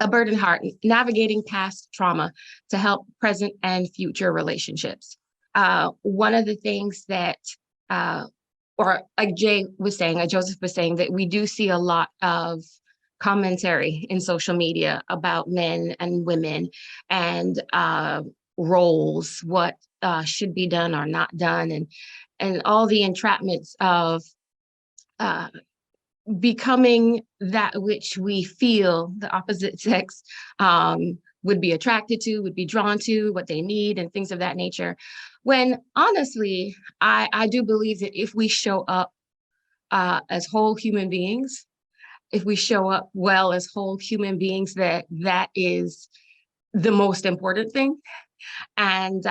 A Burdened Heart, Navigating Past Trauma to Help Present and Future Relationships. One of the things that, or like Joseph was saying, that we do see a lot of commentary in social media about men and women and roles, what should be done or not done, and all the entrapments of becoming that which we feel the opposite sex would be attracted to, would be drawn to, what they need, and things of that nature. When honestly, I do believe that if we show up as whole human beings, if we show up well as whole human beings, that is the most important thing. And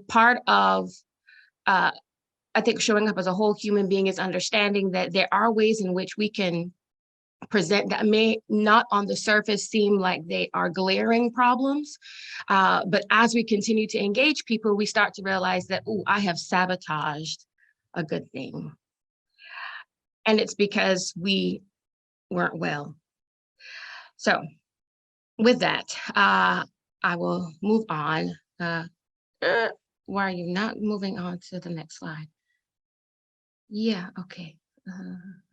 part of I think showing up as a whole human being is understanding that there are ways in which we can present that may not on the surface seem like they are glaring problems. But as we continue to engage people, we start to realize that, oh, I have sabotaged a good thing. And it's because we weren't well. So with that, I will move on. Why are you not moving on to the next slide? Yeah, okay.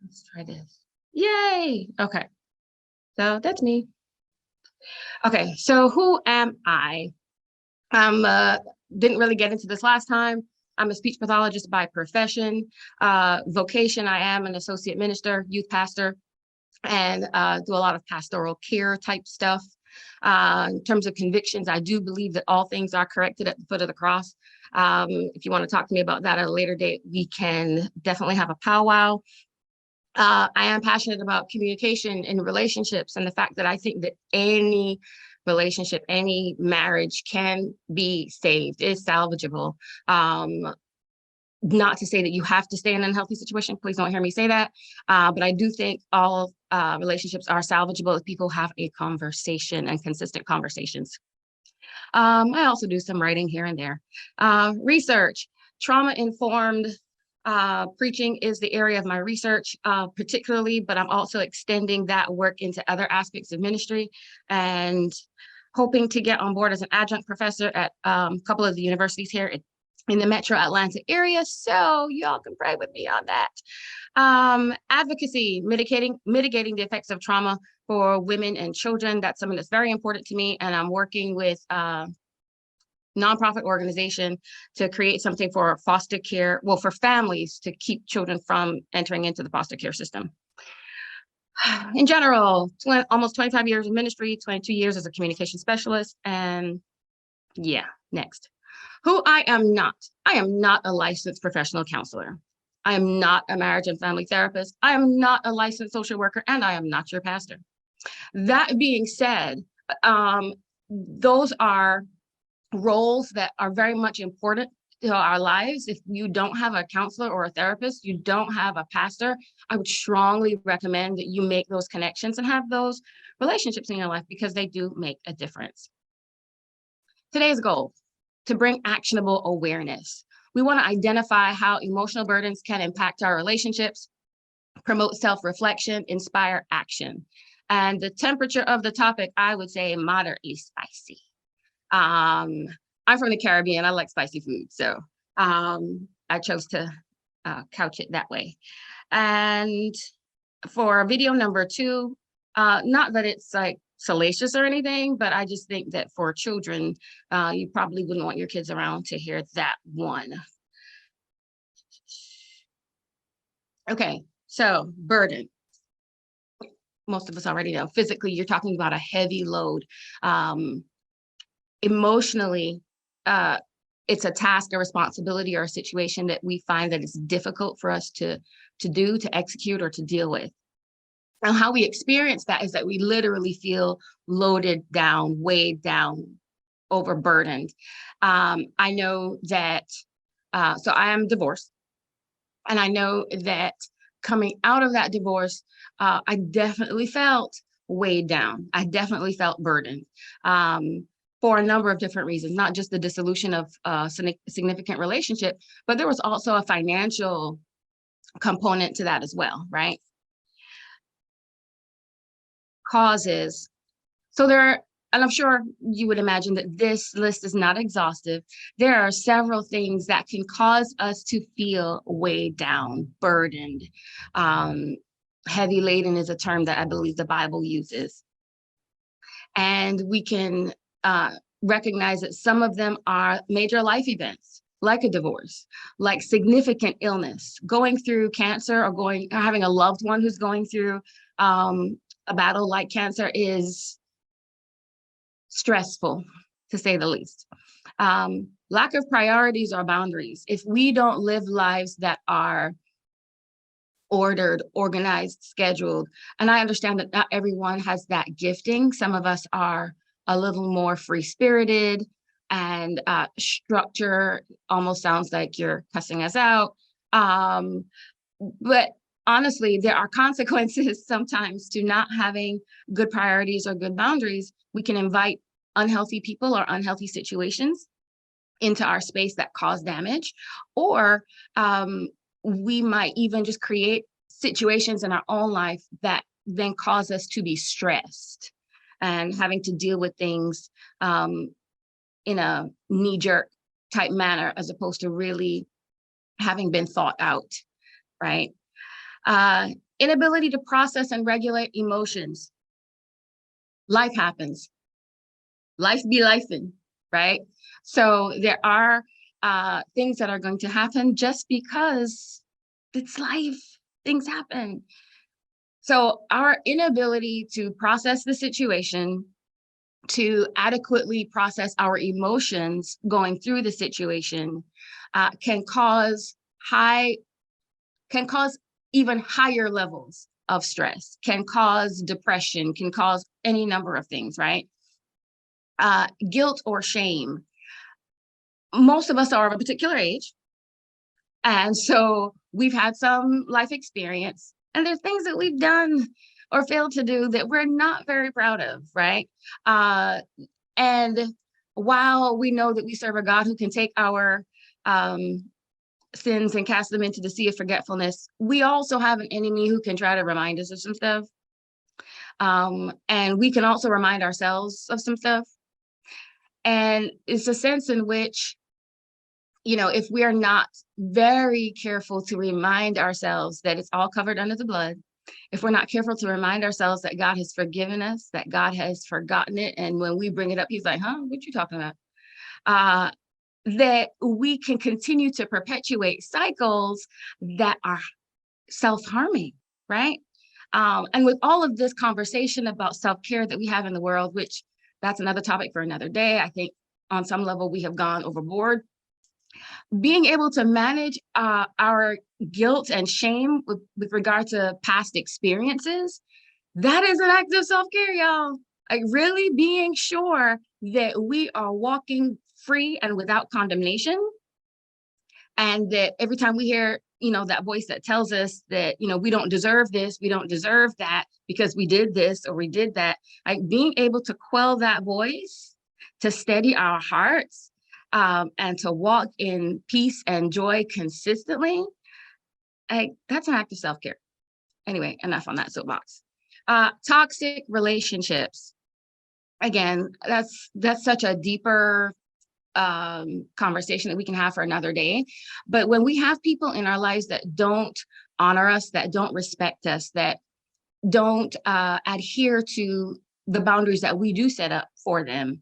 Let's try this. Yay! Okay, so that's me. Okay, so who am I? Didn't really get into this last time. I'm a speech pathologist by profession. Vocation, I am an associate minister, youth pastor, and do a lot of pastoral care type stuff. In terms of convictions, I do believe that all things are corrected at the foot of the cross. If you want to talk to me about that at a later date, we can definitely have a powwow. I am passionate about communication in relationships and the fact that I think that any relationship, any marriage can be saved, is salvageable. Not to say that you have to stay in an unhealthy situation. Please don't hear me say that. But I do think all relationships are salvageable if people have a conversation and consistent conversations. I also do some writing here and there. Research, trauma-informed preaching is the area of my research, particularly, but I'm also extending that work into other aspects of ministry and hoping to get on board as an adjunct professor at a couple of the universities here in the metro Atlanta area. So y'all can pray with me on that. Advocacy, mitigating the effects of trauma for women and children. That's something that's very important to me. And I'm working with a nonprofit organization to create something for foster care, well, for families to keep children from entering into the foster care system. In general, almost 25 years in ministry, 22 years as a communication specialist. And yeah, next. Who I am not. I am not a licensed professional counselor. I am not a marriage and family therapist. I am not a licensed social worker, and I am not your pastor. That being said, those are roles that are very much important to our lives. If you don't have a counselor or a therapist, you don't have a pastor, I would strongly recommend that you make those connections and have those relationships in your life because they do make a difference. Today's goal: to bring actionable awareness. We want to identify how emotional burdens can impact our relationships, promote self-reflection, inspire action. And the temperature of the topic, I would say moderately spicy. I'm from the Caribbean. I like spicy food. So I chose to couch it that way. And for video number 2, not that it's like salacious or anything, but I just think that for children, you probably wouldn't want your kids around to hear that one. Okay, so burden. Most of us already know. Physically, you're talking about a heavy load. Emotionally, it's a task, a responsibility, or a situation that we find that it's difficult for us to do, to execute, or to deal with. And how we experience that is that we literally feel loaded down, weighed down, overburdened. I know that, so I am divorced, and I know that coming out of that divorce, I definitely felt weighed down. I definitely felt burdened for a number of different reasons, not just the dissolution of a significant relationship, but there was also a financial component to that as well, right? Causes So and I'm sure you would imagine that this list is not exhaustive. There are several things that can cause us to feel weighed down, burdened. Heavy laden is a term that I believe the Bible uses. And we can recognize that some of them are major life events, like a divorce, like significant illness, going through cancer, or having a loved one who's going through a battle like cancer is stressful, to say the least. Lack of priorities or boundaries. If we don't live lives that are ordered, organized, scheduled, and I understand that not everyone has that gifting. Some of us are a little more free-spirited, and structure almost sounds like you're cussing us out. But honestly, there are consequences sometimes to not having good priorities or good boundaries. We can invite unhealthy people or unhealthy situations into our space that cause damage, or we might even just create situations in our own life that then cause us to be stressed and having to deal with things in a knee-jerk type manner, as opposed to really having been thought out, right? Inability to process and regulate emotions. Life happens. Life be lifing, right? So there are things that are going to happen just because it's life. Things happen. So our inability to process the situation, to adequately process our emotions going through the situation, can cause even higher levels of stress, can cause depression, can cause any number of things, right? Guilt or shame. Most of us are of a particular age, and so we've had some life experience, and there's things that we've done or failed to do that we're not very proud of, right? And while we know that we serve a God who can take our sins and cast them into the sea of forgetfulness, we also have an enemy who can try to remind us of some stuff. And we can also remind ourselves of some stuff. And it's a sense in which, if we are not very careful to remind ourselves that it's all covered under the blood, if we're not careful to remind ourselves that God has forgiven us, that God has forgotten it, and when we bring it up, he's like, what you talking about? That we can continue to perpetuate cycles that are self-harming, right? And with all of this conversation about self-care that we have in the world, which that's another topic for another day, I think on some level we have gone overboard. Being able to manage our guilt and shame with regard to past experiences, that is an act of self-care, y'all. Like really being sure that we are walking free and without condemnation, and that every time we hear that voice that tells us that we don't deserve this, we don't deserve that because we did this or we did that, like being able to quell that voice, to steady our hearts, and to walk in peace and joy consistently, like that's an act of self-care. Anyway, enough on that soapbox. Toxic relationships. Again, that's such a deeper conversation that we can have for another day. But when we have people in our lives that don't honor us, that don't respect us, that don't adhere to the boundaries that we do set up for them,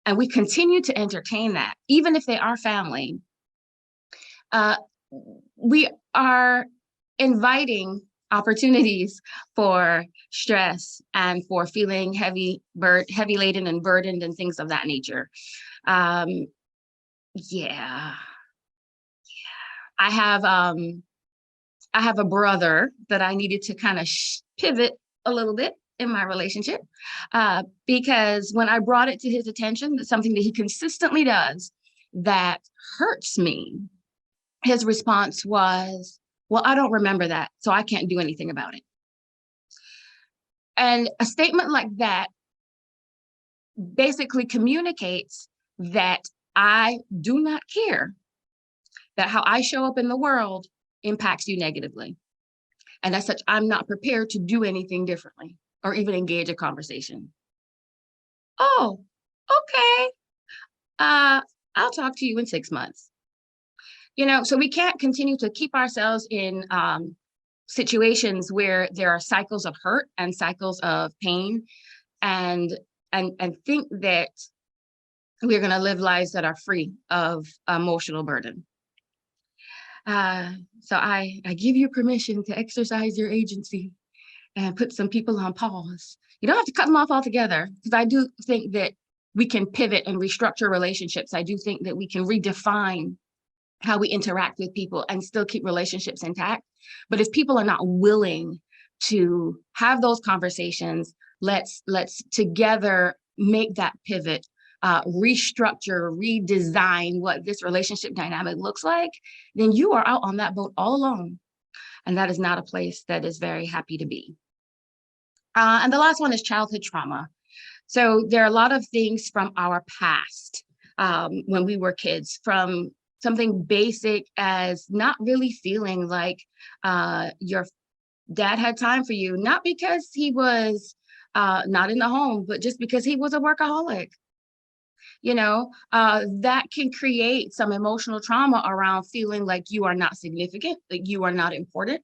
and we continue to entertain that, even if they are family, we are inviting opportunities for stress and for feeling heavy laden and burdened and things of that nature. Yeah. I have a brother that I needed to kind of pivot a little bit in my relationship, because when I brought it to his attention, that something that he consistently does that hurts me, his response was, well, I don't remember that, so I can't do anything about it. And a statement like that basically communicates that I do not care, that how I show up in the world impacts you negatively. And as such, I'm not prepared to do anything differently or even engage a conversation. Oh, okay. I'll talk to you in 6 months. So we can't continue to keep ourselves in situations where there are cycles of hurt and cycles of pain, and think that we're going to live lives that are free of emotional burden. So I give you permission to exercise your agency and put some people on pause. You don't have to cut them off altogether, because I do think that we can pivot and restructure relationships. I do think that we can redefine how we interact with people and still keep relationships intact. But if people are not willing to have those conversations, let's together make that pivot, restructure, redesign what this relationship dynamic looks like, then you are out on that boat all alone. And that is not a place that is very happy to be. And the last one is childhood trauma. So there are a lot of things from our past, when we were kids, from something basic as not really feeling like your dad had time for you, not because he was not in the home, but just because he was a workaholic. That can create some emotional trauma around feeling like you are not significant, that you are not important.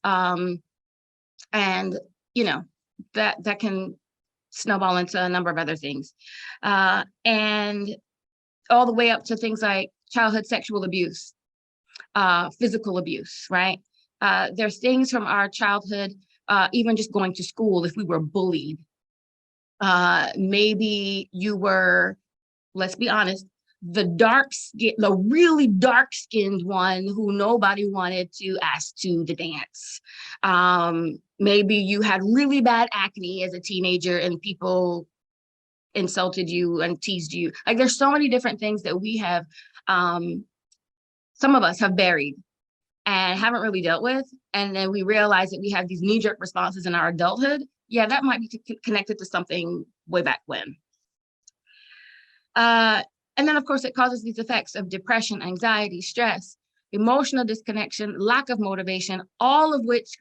And, that can snowball into a number of other things. And all the way up to things like childhood sexual abuse, physical abuse, right? There's things from our childhood, even just going to school, if we were bullied. Maybe you were, let's be honest, the really dark-skinned one who nobody wanted to ask to the dance. Maybe you had really bad acne as a teenager and people insulted you and teased you. Like, there's so many different things that we have, some of us have buried and haven't really dealt with. And then we realize that we have these knee-jerk responses in our adulthood. Yeah, that might be connected to something way back when. And then, of course, it causes these effects of depression, anxiety, stress, emotional disconnection, lack of motivation, all of which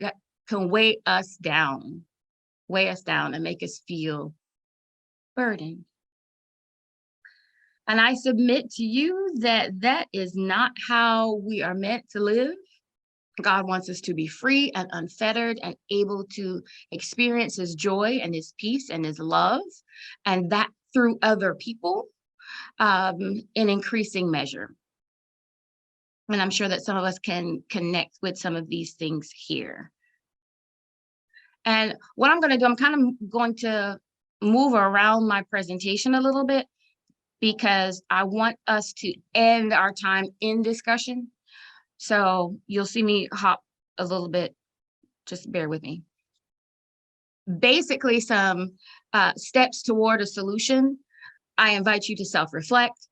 can weigh us down and make us feel burdened. And I submit to you that that is not how we are meant to live. God wants us to be free and unfettered and able to experience his joy and his peace and his love, and that through other people, in increasing measure. And I'm sure that some of us can connect with some of these things here. And what I'm going to do, I'm kind of going to move around my presentation a little bit, because I want us to end our time in discussion. So you'll see me hop a little bit, just bear with me. Basically, some steps toward a solution. I invite you to self-reflect.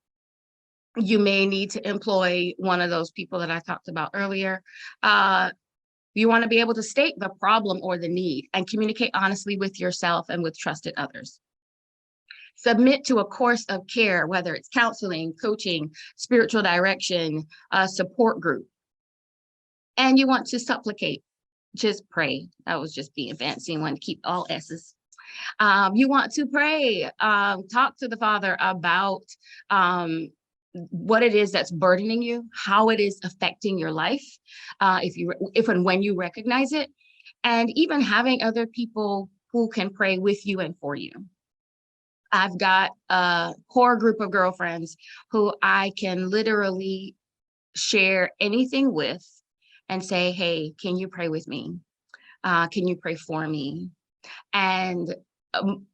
You may need to employ one of those people that I talked about earlier. You want to be able to state the problem or the need and communicate honestly with yourself and with trusted others. Submit to a course of care, whether it's counseling, coaching, spiritual direction, a support group. And you want to supplicate, just pray. I was just being fancy and want to keep all S's. You want to pray, talk to the Father about what it is that's burdening you, how it is affecting your life, if and when you recognize it, and even having other people who can pray with you and for you. I've got a core group of girlfriends who I can literally share anything with and say, hey, can you pray with me? Can you pray for me? And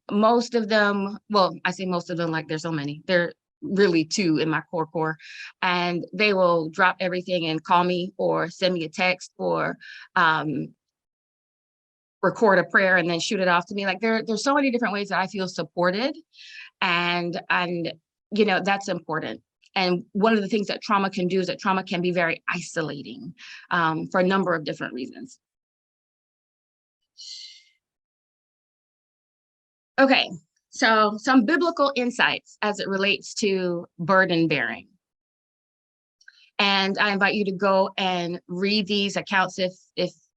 most of them, well, I say most of them like there's so many. They're really two in my core, and they will drop everything and call me or send me a text or record a prayer and then shoot it off to me. Like there's so many different ways that I feel supported, and that's important. And one of the things that trauma can do is that trauma can be very isolating for a number of different reasons. Okay, so some biblical insights as it relates to burden bearing. And I invite you to go and read these accounts if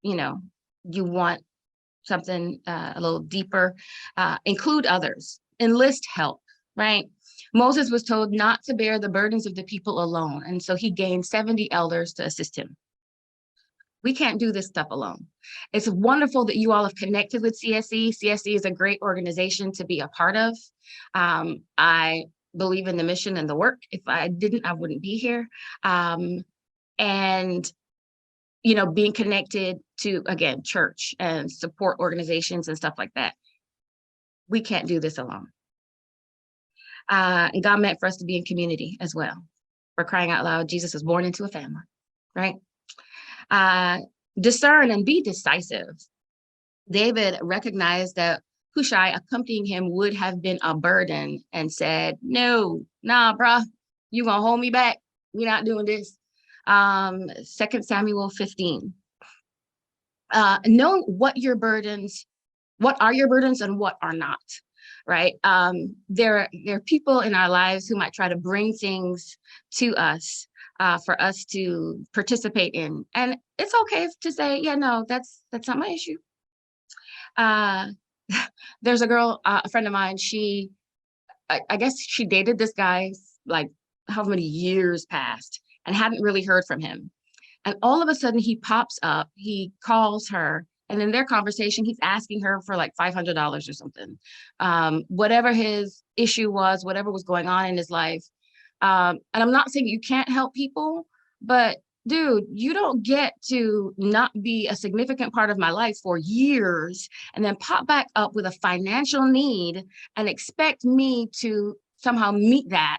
you want something a little deeper. Include others, enlist help, right? Moses was told not to bear the burdens of the people alone, and so he gained 70 elders to assist him. We can't do this stuff alone. It's wonderful that you all have connected with CSC. CSC is a great organization to be a part of. I believe in the mission and the work. If I didn't, I wouldn't be here. And being connected to, again, church and support organizations and stuff like that. We can't do this alone. And God meant for us to be in community as well. For crying out loud, Jesus was born into a family, right? Discern and be decisive. David recognized that Hushai accompanying him would have been a burden and said, no, nah, bruh, you gonna hold me back. We're not doing this. 2 Samuel 15. Know what are your burdens and what are not, right? There are people in our lives who might try to bring things to us for us to participate in. And it's okay to say, yeah, no, that's not my issue. There's a girl, a friend of mine, I guess she dated this guy like how many years passed and hadn't really heard from him. And all of a sudden he pops up, he calls her, and in their conversation, he's asking her for like $500 or something. Whatever his issue was, whatever was going on in his life. And I'm not saying you can't help people, but dude, you don't get to not be a significant part of my life for years and then pop back up with a financial need and expect me to somehow meet that.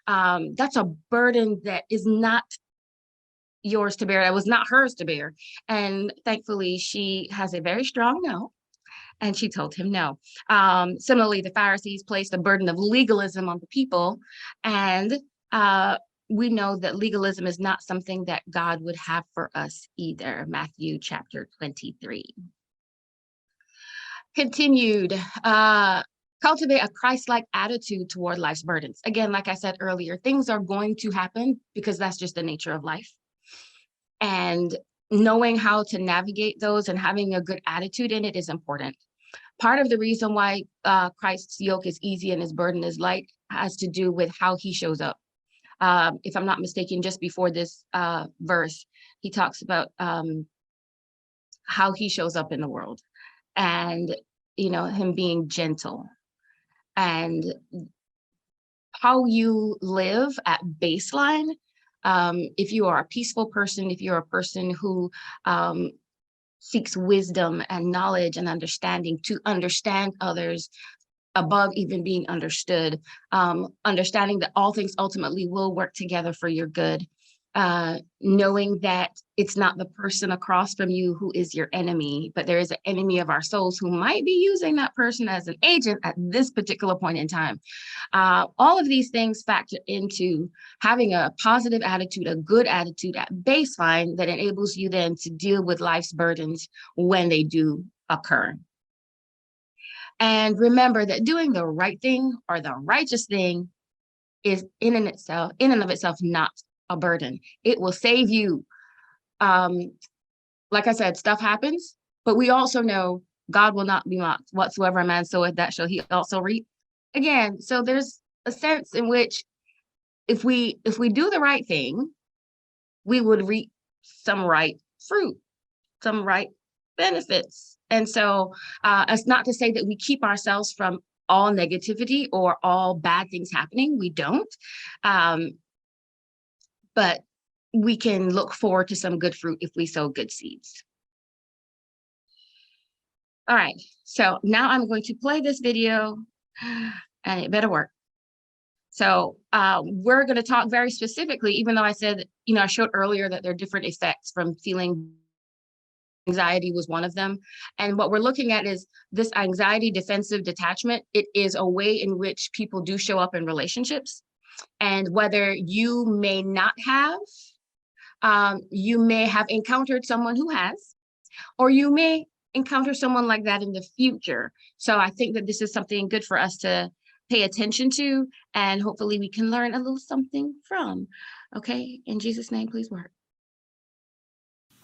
That's a burden that is not yours to bear. That was not hers to bear. And thankfully, she has a very strong no. And she told him no. Similarly, the Pharisees placed a burden of legalism on the people. And we know that legalism is not something that God would have for us either. Matthew chapter 23. Continued. Cultivate a Christ-like attitude toward life's burdens. Again, like I said earlier, things are going to happen because that's just the nature of life. And knowing how to navigate those and having a good attitude in it is important. Part of the reason why Christ's yoke is easy and his burden is light has to do with how he shows up. If I'm not mistaken, just before this verse, he talks about how he shows up in the world and, him being gentle and how you live at baseline. If you are a peaceful person, if you're a person who seeks wisdom and knowledge and understanding to understand others above even being understood, understanding that all things ultimately will work together for your good, knowing that it's not the person across from you who is your enemy, but there is an enemy of our souls who might be using that person as an agent at this particular point in time. All of these things factor into having a positive attitude, a good attitude at baseline that enables you then to deal with life's burdens when they do occur. And remember that doing the right thing or the righteous thing is in and of itself not a burden. It will save you. Like I said, stuff happens, but we also know God will not be mocked. Whatsoever a man soweth, that shall he also reap. Again, so there's a sense in which if we do the right thing, we would reap some right fruit, some right benefits. And so it's not to say that we keep ourselves from all negativity or all bad things happening. We don't. But we can look forward to some good fruit if we sow good seeds. All right, so now I'm going to play this video and it better work. So we're going to talk very specifically, even though I said, I showed earlier that there are different effects from feeling anxiety was one of them. And what we're looking at is this anxiety defensive detachment. It is a way in which people do show up in relationships. And whether you may not have, you may have encountered someone who has, or you may encounter someone like that in the future. So I think that this is something good for us to pay attention to, and hopefully we can learn a little something from. Okay, in Jesus' name, please work.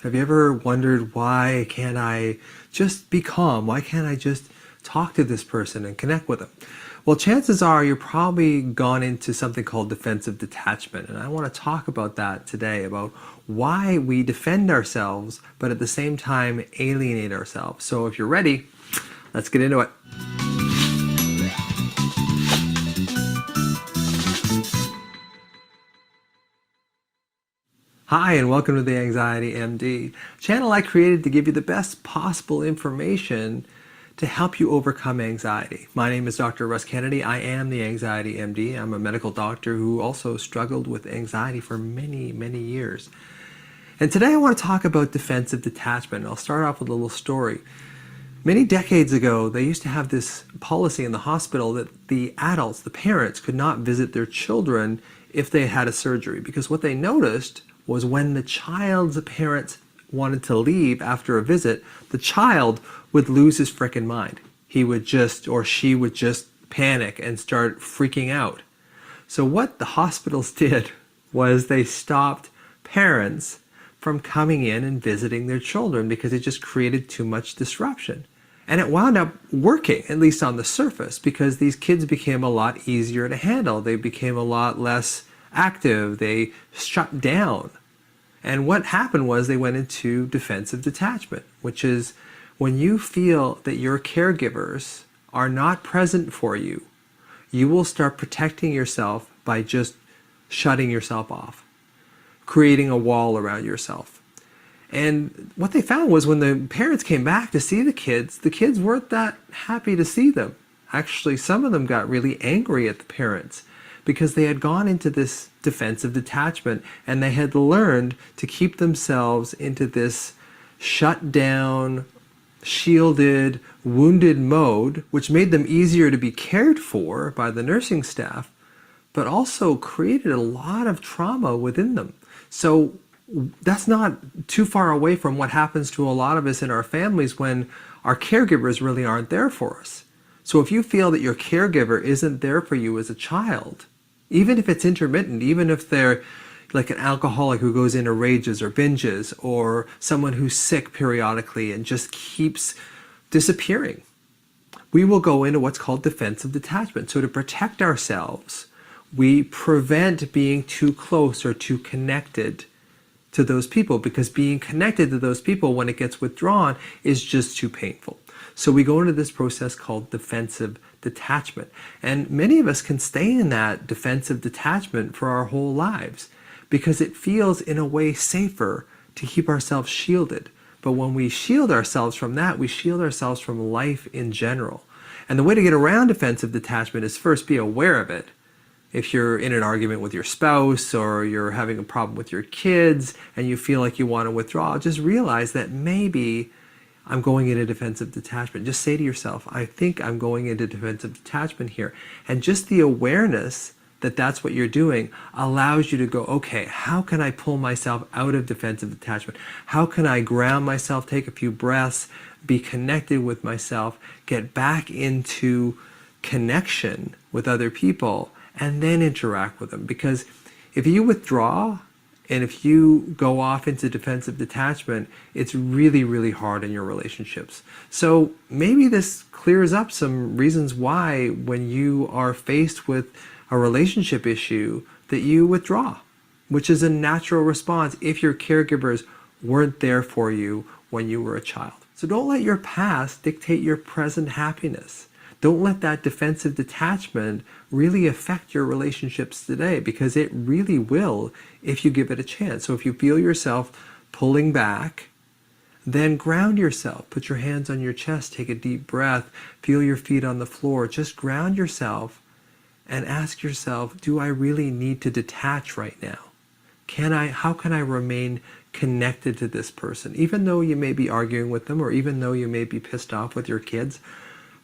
Have you ever wondered, why can't I just be calm? Why can't I just talk to this person and connect with them? Well, chances are you're probably gone into something called defensive detachment. And I want to talk about that today, about why we defend ourselves, but at the same time alienate ourselves. So if you're ready, let's get into it. Hi, and welcome to the Anxiety MD, channel I created to give you the best possible information to help you overcome anxiety. My name is Dr. Russ Kennedy. I am the Anxiety MD. I'm a medical doctor who also struggled with anxiety for many, many years. And today I want to talk about defensive detachment. I'll start off with a little story. Many decades ago, they used to have this policy in the hospital that the adults, the parents, could not visit their children if they had a surgery, because what they noticed was when the child's parents wanted to leave after a visit, the child would lose his frickin' mind. He would just, or she would just panic and start freaking out. So what the hospitals did was they stopped parents from coming in and visiting their children because it just created too much disruption. And it wound up working, at least on the surface, because these kids became a lot easier to handle. They became a lot less active. They shut down. And what happened was they went into defensive detachment, which is when you feel that your caregivers are not present for you, you will start protecting yourself by just shutting yourself off, creating a wall around yourself. And what they found was when the parents came back to see the kids weren't that happy to see them. Actually, some of them got really angry at the parents because they had gone into this defensive detachment and they had learned to keep themselves into this shut down, shielded, wounded mode, which made them easier to be cared for by the nursing staff, but also created a lot of trauma within them. So that's not too far away from what happens to a lot of us in our families when our caregivers really aren't there for us. So if you feel that your caregiver isn't there for you as a child, even if it's intermittent, even if they're like an alcoholic who goes into rages or binges, or someone who's sick periodically and just keeps disappearing, we will go into what's called defensive detachment. So to protect ourselves, we prevent being too close or too connected to those people, because being connected to those people when it gets withdrawn is just too painful. So we go into this process called defensive detachment. And many of us can stay in that defensive detachment for our whole lives because it feels in a way safer to keep ourselves shielded. But when we shield ourselves from that, we shield ourselves from life in general. And the way to get around defensive detachment is first be aware of it. If you're in an argument with your spouse or you're having a problem with your kids and you feel like you want to withdraw, just realize that maybe I'm going into defensive detachment. Just say to yourself, I think I'm going into defensive detachment here. And just the awareness that that's what you're doing allows you to go, okay, how can I pull myself out of defensive detachment? How can I ground myself, take a few breaths, be connected with myself, get back into connection with other people, and then interact with them? Because if you withdraw and if you go off into defensive detachment, it's really, really hard in your relationships. So maybe this clears up some reasons why when you are faced with a relationship issue that you withdraw, which is a natural response if your caregivers weren't there for you when you were a child. So don't let your past dictate your present happiness. Don't let that defensive detachment really affect your relationships today, because it really will if you give it a chance. So if you feel yourself pulling back, then ground yourself. Put your hands on your chest, take a deep breath, feel your feet on the floor. Just ground yourself and ask yourself, do I really need to detach right now? How can I remain connected to this person? Even though you may be arguing with them, or even though you may be pissed off with your kids,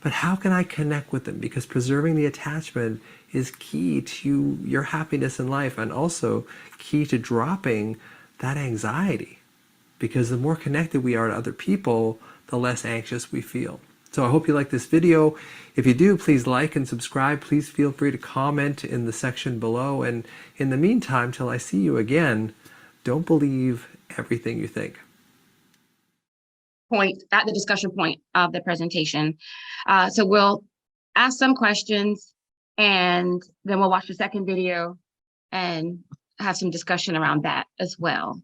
but how can I connect with them? Because preserving the attachment is key to your happiness in life, and also key to dropping that anxiety. Because the more connected we are to other people, the less anxious we feel. So I hope you like this video. If you do, please like and subscribe. Please feel free to comment in the section below. And in the meantime, till I see you again, don't believe everything you think. point, at the discussion point of the presentation. So we'll ask some questions and then we'll watch the second video and have some discussion around that as well.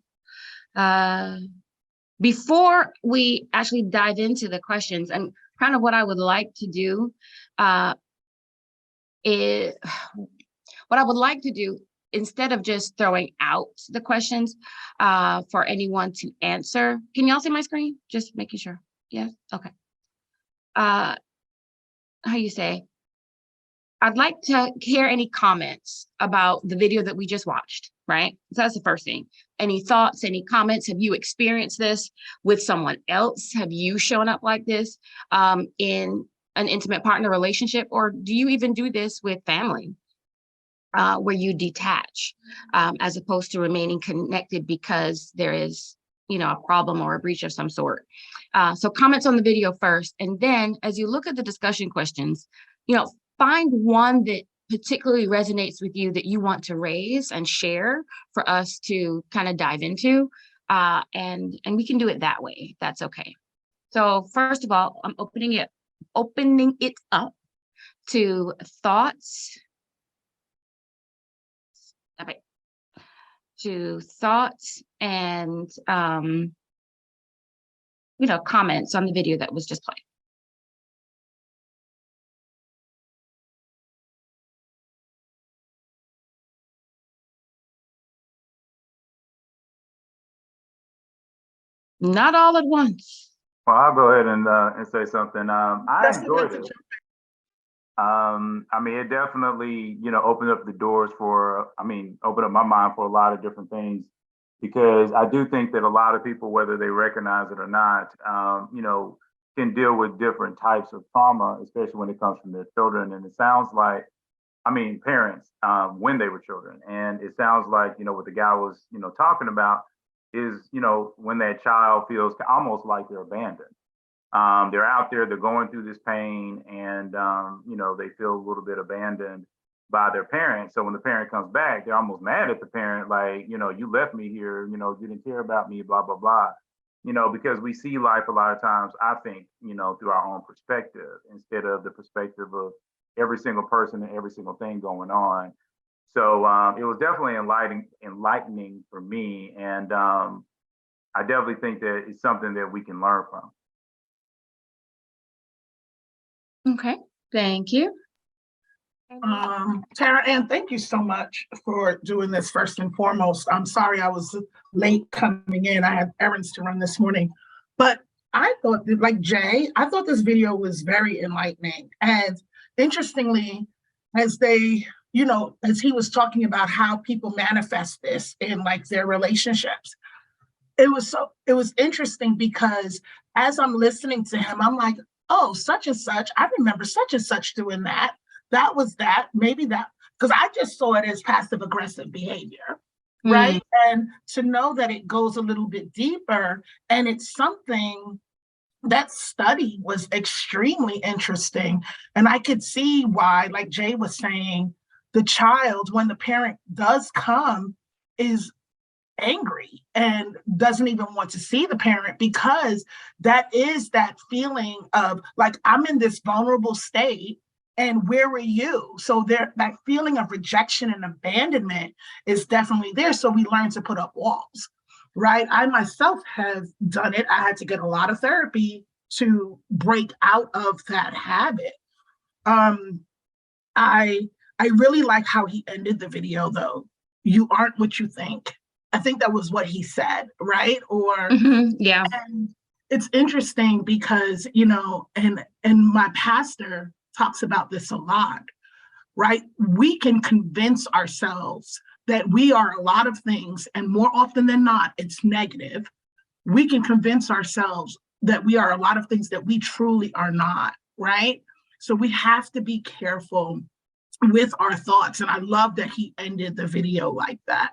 Before we actually dive into the questions, and kind of what I would like to do instead of just throwing out the questions for anyone to answer. Can y'all see my screen? Just making sure. Yes. Okay. How you say? I'd like to hear any comments about the video that we just watched, right? So that's the first thing. Any thoughts, any comments? Have you experienced this with someone else? Have you shown up like this in an intimate partner relationship? Or do you even do this with family where you detach as opposed to remaining connected because there is, a problem or a breach of some sort? So comments on the video first. And then as you look at the discussion questions, find one that particularly resonates with you that you want to raise and share for us to kind of dive into. And we can do it that way, if that's okay. So first of all, I'm opening it up to thoughts. Okay. To thoughts and, comments on the video that was just played. Not all at once. Well, I'll go ahead and say something. I enjoyed it. It definitely, opened up the doors for, opened up my mind for a lot of different things, because I do think that a lot of people, whether they recognize it or not, can deal with different types of trauma, especially when it comes from their children. And it sounds like, parents, when they were children. And it sounds like, what the guy was, talking about is, when that child feels almost like they're abandoned. They're out there, they're going through this pain, and they feel a little bit abandoned by their parents. So when the parent comes back, they're almost mad at the parent, like, you left me here, you didn't care about me, blah, blah, blah. Because we see life a lot of times, I think, through our own perspective, instead of the perspective of every single person and every single thing going on. So it was definitely enlightening for me. And I definitely think that it's something that we can learn from. Okay, thank you. Tara Ann, thank you so much for doing this first and foremost. I'm sorry I was late coming in. I had errands to run this morning. But I thought, like Jay, I thought this video was very enlightening. And interestingly, as they, as he was talking about how people manifest this in like their relationships, it was interesting because as I'm listening to him, I'm like, oh, such and such, I remember such and such doing that. That was that, maybe that, because I just saw it as passive aggressive behavior, right? And to know that it goes a little bit deeper, and it's something that study was extremely interesting. And I could see why, like Jay was saying, the child, when the parent does come, is angry and doesn't even want to see the parent, because that is that feeling of like, I'm in this vulnerable state and where were you? So there, that feeling of rejection and abandonment is definitely there. So we learn to put up walls, right? I myself have done it. I had to get a lot of therapy to break out of that habit. I really like how he ended the video though. You aren't what you think. I think that was what he said, right? Or yeah. And it's interesting because, and my pastor talks about this a lot, right? We can convince ourselves that we are a lot of things, and more often than not, it's negative. We can convince ourselves that we are a lot of things that we truly are not, right? So we have to be careful with our thoughts. And I love that he ended the video like that.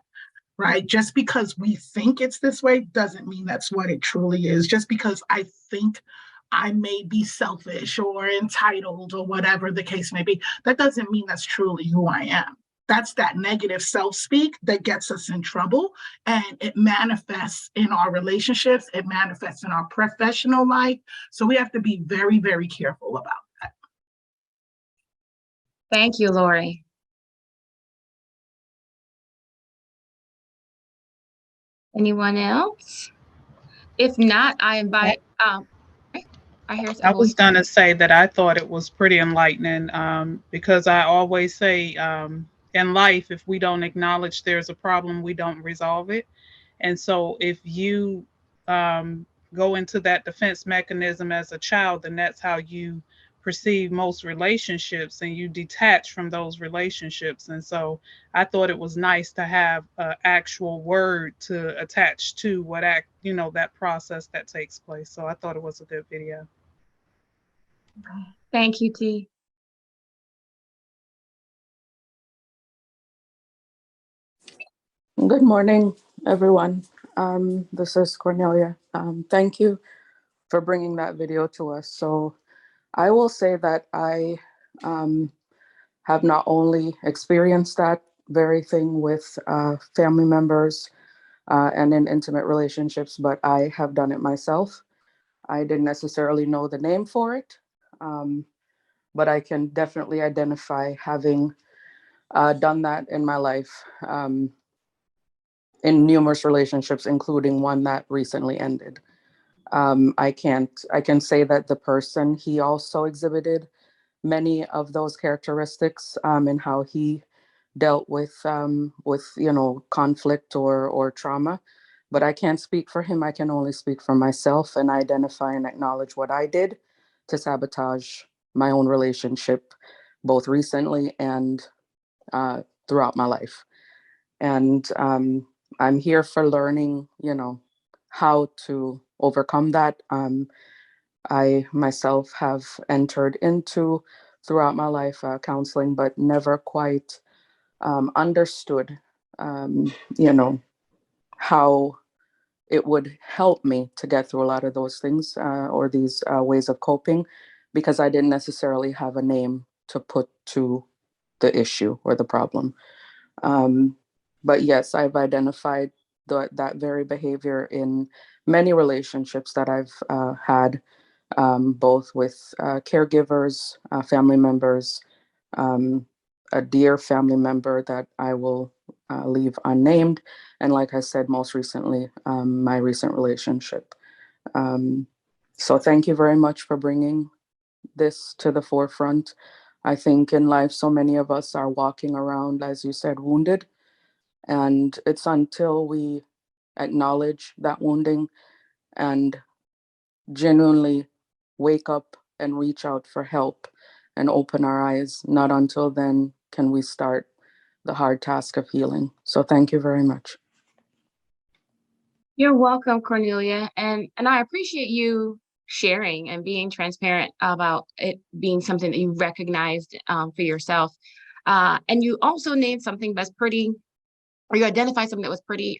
Right? Just because we think it's this way doesn't mean that's what it truly is. Just because I think I may be selfish or entitled or whatever the case may be, that doesn't mean that's truly who I am. that's that negative self-speak that gets us in trouble, and it manifests in our relationships, it manifests in our professional life. So we have to be very, very careful about that. Thank you, Lori. Anyone else? If not, I invite, I hear a I was voice. going to say that I thought it was pretty enlightening because I always say in life, if we don't acknowledge there's a problem, we don't resolve it. And so if you go into that defense mechanism as a child, then that's how you perceive most relationships, and you detach from those relationships. And so I thought it was nice to have an actual word to attach to what that process that takes place. So I thought it was a good video. Thank you, T. Good morning, everyone. This is Cornelia. Thank you for bringing that video to us. So I will say that I have not only experienced that very thing with family members and in intimate relationships, but I have done it myself. I didn't necessarily know the name for it, but I can definitely identify having done that in my life. In numerous relationships, including one that recently ended. I can say that the person, he also exhibited many of those characteristics in how he dealt with conflict or trauma. But I can't speak for him. I can only speak for myself and identify and acknowledge what I did to sabotage my own relationship, both recently and throughout my life. And I'm here for learning, how to overcome that. I myself have entered into throughout my life counseling, but never quite understood, how it would help me to get through a lot of those things or these ways of coping, because I didn't necessarily have a name to put to the issue or the problem. But yes, I've identified that very behavior in many relationships that I've had, both with caregivers, family members, a dear family member that I will leave unnamed, and like I said, most recently, my recent relationship. So thank you very much for bringing this to the forefront. I think in life, so many of us are walking around, as you said, wounded. And it's until we acknowledge that wounding and genuinely wake up and reach out for help and open our eyes, not until then can we start the hard task of healing. So thank you very much. You're welcome, Cornelia. And I appreciate you sharing and being transparent about it being something that you recognized for yourself. And you also named something that's pretty, or you identified something that was pretty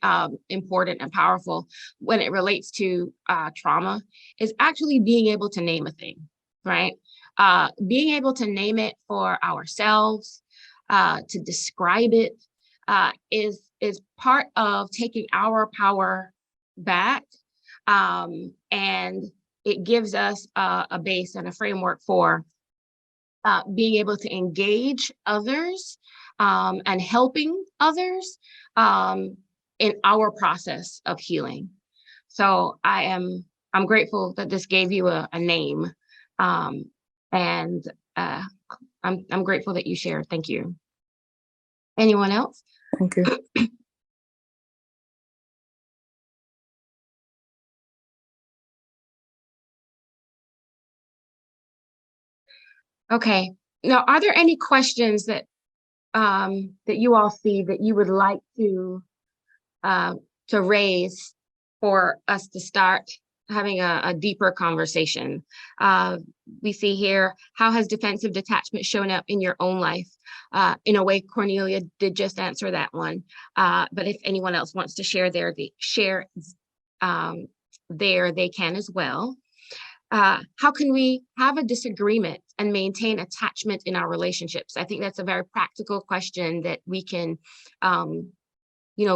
important and powerful when it relates to trauma, is actually being able to name a thing, right? Being able to name it for ourselves, to describe it, is part of taking our power back. And it gives us a base and a framework for being able to engage others and helping others in our process of healing. So I'm grateful that this gave you a name, and I'm grateful that you shared. Thank you. Anyone else? Thank you. Okay. Now, are there any questions that you all see that you would like to raise for us to start having a deeper conversation? We see here, how has defensive detachment shown up in your own life? In a way, Cornelia did just answer that one. But if anyone else wants to share they can as well. How can we have a disagreement and maintain attachment in our relationships? I think that's a very practical question that we can,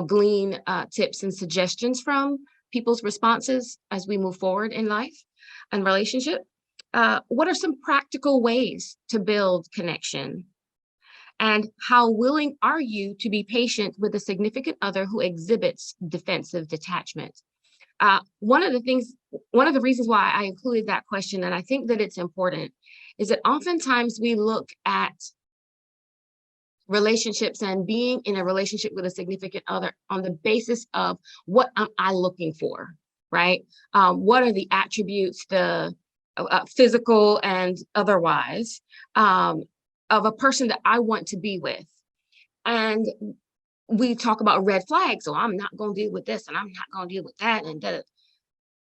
glean tips and suggestions from people's responses as we move forward in life and relationship. What are some practical ways to build connection? And how willing are you to be patient with a significant other who exhibits defensive detachment? One of the reasons why I included that question, and I think that it's important, is that oftentimes we look at relationships and being in a relationship with a significant other on the basis of what am I looking for, right? What are the attributes, the physical and otherwise, of a person that I want to be with. And we talk about red flags. So I'm not going to deal with this and I'm not going to deal with that.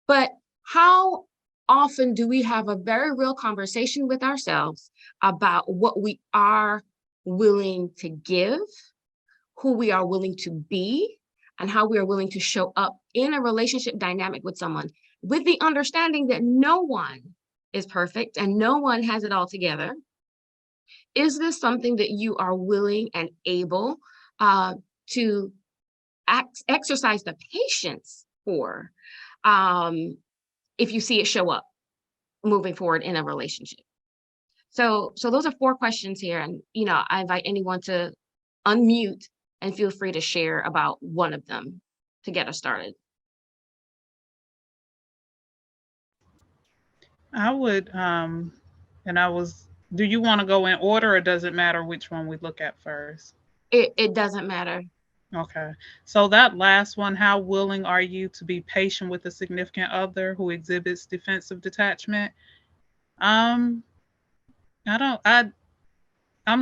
But how often do we have a very real conversation with ourselves about what we are willing to give, who we are willing to be, and how we are willing to show up in a relationship dynamic with someone, with the understanding that no one is perfect and no one has it all together? Is this something that you are willing and able to exercise the patience for, if you see it show up moving forward in a relationship? So those are 4 questions here. And, I invite anyone to unmute and feel free to share about one of them to get us started. I would, do you want to go in order, or does it matter which one we look at first? It doesn't matter. Okay. So that last one, how willing are you to be patient with a significant other who exhibits defensive detachment? I'm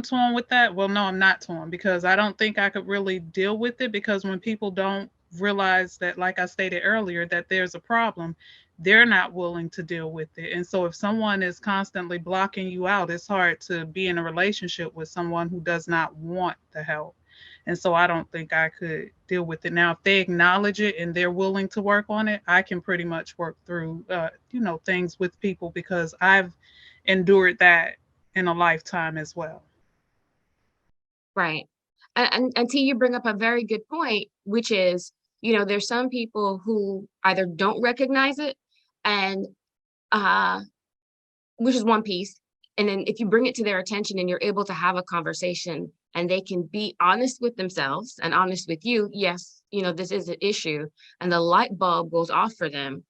torn with that. Well, no, I'm not torn, because I don't think I could really deal with it, because when people don't realize that, like I stated earlier, that there's a problem, they're not willing to deal with it. And so if someone is constantly blocking you out, it's hard to be in a relationship with someone who does not want the help. And so I don't think I could deal with it. Now, if they acknowledge it and they're willing to work on it, I can pretty much work through, things with people, because I've endured that in a lifetime as well. Right. And T, you bring up a very good point, which is, there's some people who either don't recognize it, and which is one piece. And then if you bring it to their attention and you're able to have a conversation and they can be honest with themselves and honest with you, yes, this is an issue, and the light bulb goes off for them,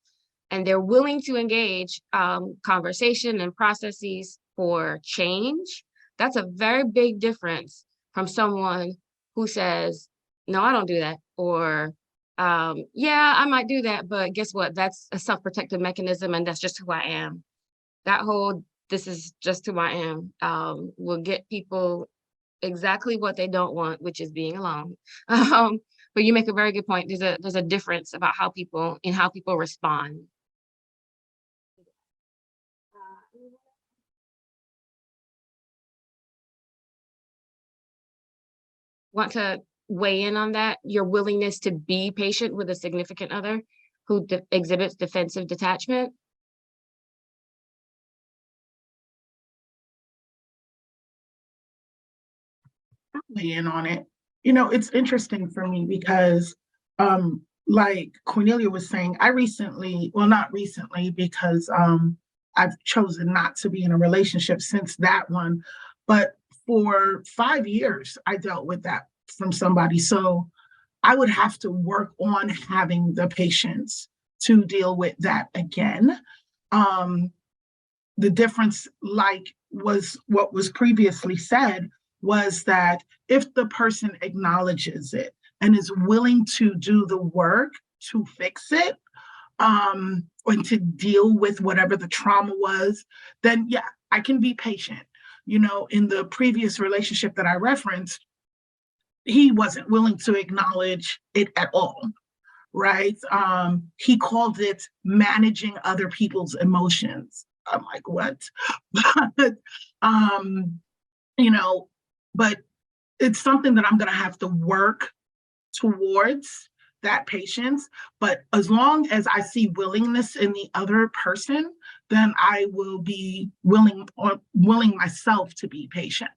and they're willing to engage conversation and processes for change. That's a very big difference from someone who says, no, I don't do that. Or, yeah, I might do that, but guess what? That's a self-protective mechanism, and that's just who I am. That whole, this is just who I am, will get people exactly what they don't want, which is being alone. But you make a very good point. There's a difference about how people respond. Want to weigh in on that? Your willingness to be patient with a significant other who exhibits defensive detachment? I'll weigh in on it. It's interesting for me because, like Cornelia was saying, not recently, because I've chosen not to be in a relationship since that one, but for 5 years, I dealt with that from somebody. So I would have to work on having the patience to deal with that again. The difference, was what was previously said, was that if the person acknowledges it and is willing to do the work to fix it, and to deal with whatever the trauma was, then yeah, I can be patient. In the previous relationship that I referenced, he wasn't willing to acknowledge it at all, right? He called it managing other people's emotions. I'm like, what? But, but it's something that I'm going to have to work towards, that patience. But as long as I see willingness in the other person then I will be willing myself to be patient.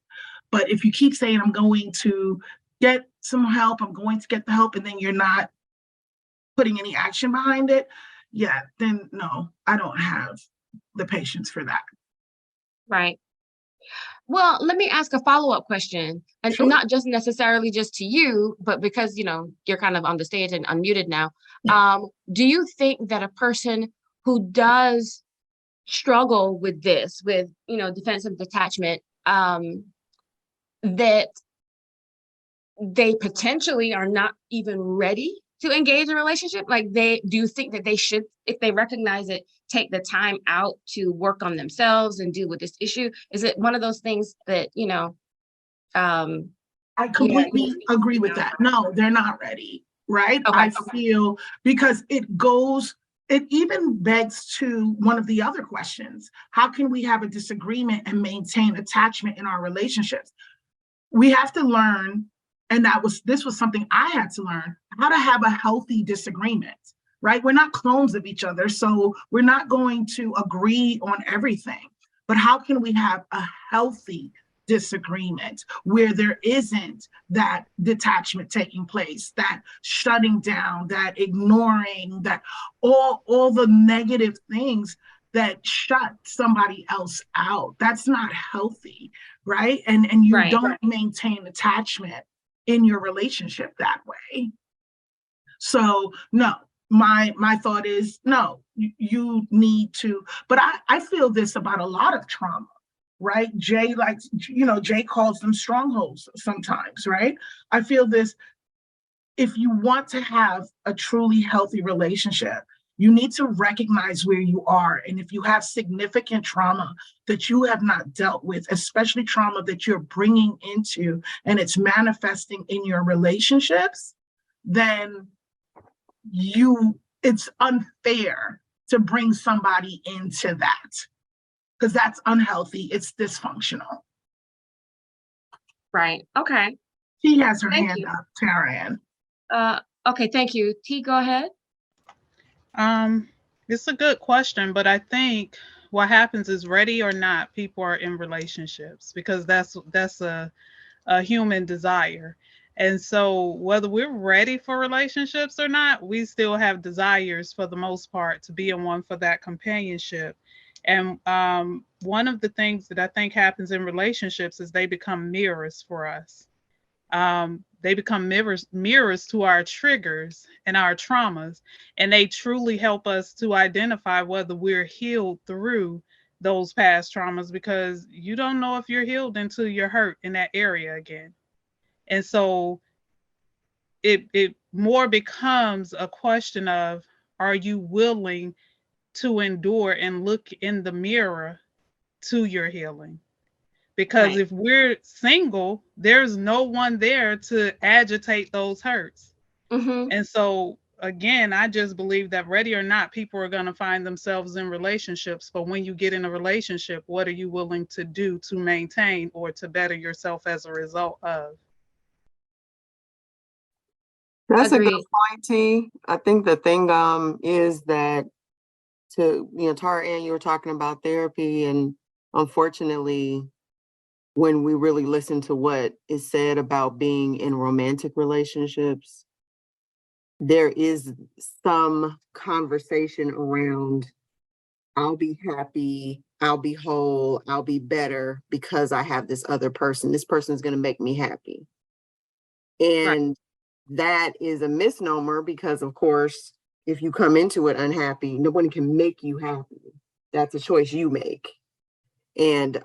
But if you keep saying, I'm going to get some help, I'm going to get the help, and then you're not putting any action behind it, yeah, then no, I don't have the patience for that. Right. Well, let me ask a follow-up question, and Sure. not just necessarily just to you, but because, you're kind of on the stage and unmuted now. Yeah. Do you think that a person who does struggle with this, with, defensive detachment, that they potentially are not even ready to engage in a relationship? Like, do you think that they should, if they recognize it, take the time out to work on themselves and deal with this issue? Is it one of those things that, I completely agree with that. No, they're not ready, right? Okay. I feel because it even begs to one of the other questions. How can we have a disagreement and maintain attachment in our relationships? We have to learn, and this was something I had to learn, how to have a healthy disagreement, right? We're not clones of each other, so we're not going to agree on everything. But how can we have a healthy disagreement where there isn't that detachment taking place, that shutting down, that ignoring, that all the negative things that shut somebody else out? That's not healthy, right? And you Right. don't maintain attachment in your relationship that way. So no, my thought is no, you need to, but I feel this about a lot of trauma, right? Jay Jay calls them strongholds sometimes, right? I feel this, if you want to have a truly healthy relationship, you need to recognize where you are. And if you have significant trauma that you have not dealt with, especially trauma that you're bringing into and it's manifesting in your relationships, then it's unfair to bring somebody into that, because that's unhealthy. It's dysfunctional. Right. Okay. She has her Thank hand you. up, Tara Ann. Okay. Thank you. T, go ahead. It's a good question, but I think what happens is, ready or not, people are in relationships because that's a human desire. And so whether we're ready for relationships or not, we still have desires for the most part to be in one for that companionship. And one of the things that I think happens in relationships is they become mirrors for us. They become mirrors to our triggers and our traumas, and they truly help us to identify whether we're healed through those past traumas, because you don't know if you're healed until you're hurt in that area again. And so it more becomes a question of, are you willing to endure and look in the mirror to your healing? Because Right. if we're single, there's no one there to agitate those hurts. Mm-hmm. And so, again, I just believe that ready or not, people are going to find themselves in relationships. But when you get in a relationship, what are you willing to do to maintain or to better yourself as a result of? That's Agreed. a good point, T. I think the thing is that, Tara Ann, you were talking about therapy, and unfortunately, when we really listen to what is said about being in romantic relationships, there is some conversation around, I'll be happy, I'll be whole, I'll be better because I have this other person. This person is going to make me happy. And that is a misnomer because, of course, if you come into it unhappy, nobody can make you happy. That's a choice you make. And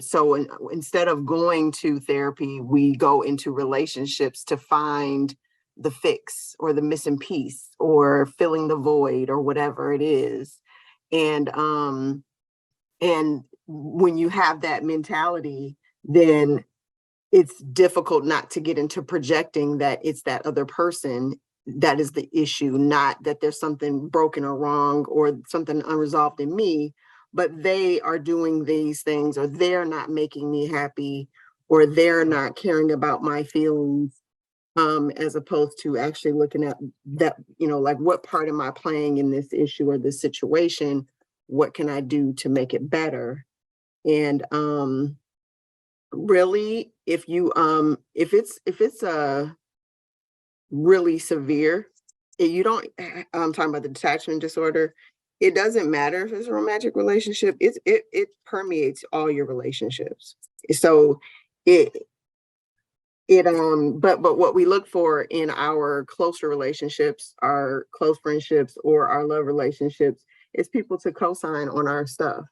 so instead of going to therapy, we go into relationships to find the fix or the missing piece or filling the void or whatever it is. And when you have that mentality, then it's difficult not to get into projecting that it's that other person that is the issue, not that there's something broken or wrong or something unresolved in me, but they are doing these things, or they're not making me happy, or they're not caring about my feelings, as opposed to actually looking at that, like, what part am I playing in this issue or this situation? what can I do to make it better? And really, if it's really severe, you don't, I'm talking about the detachment disorder. It doesn't matter if it's a romantic relationship. It permeates all your relationships. So but what we look for in our closer relationships, our close friendships, or our love relationships is people to co-sign on our stuff,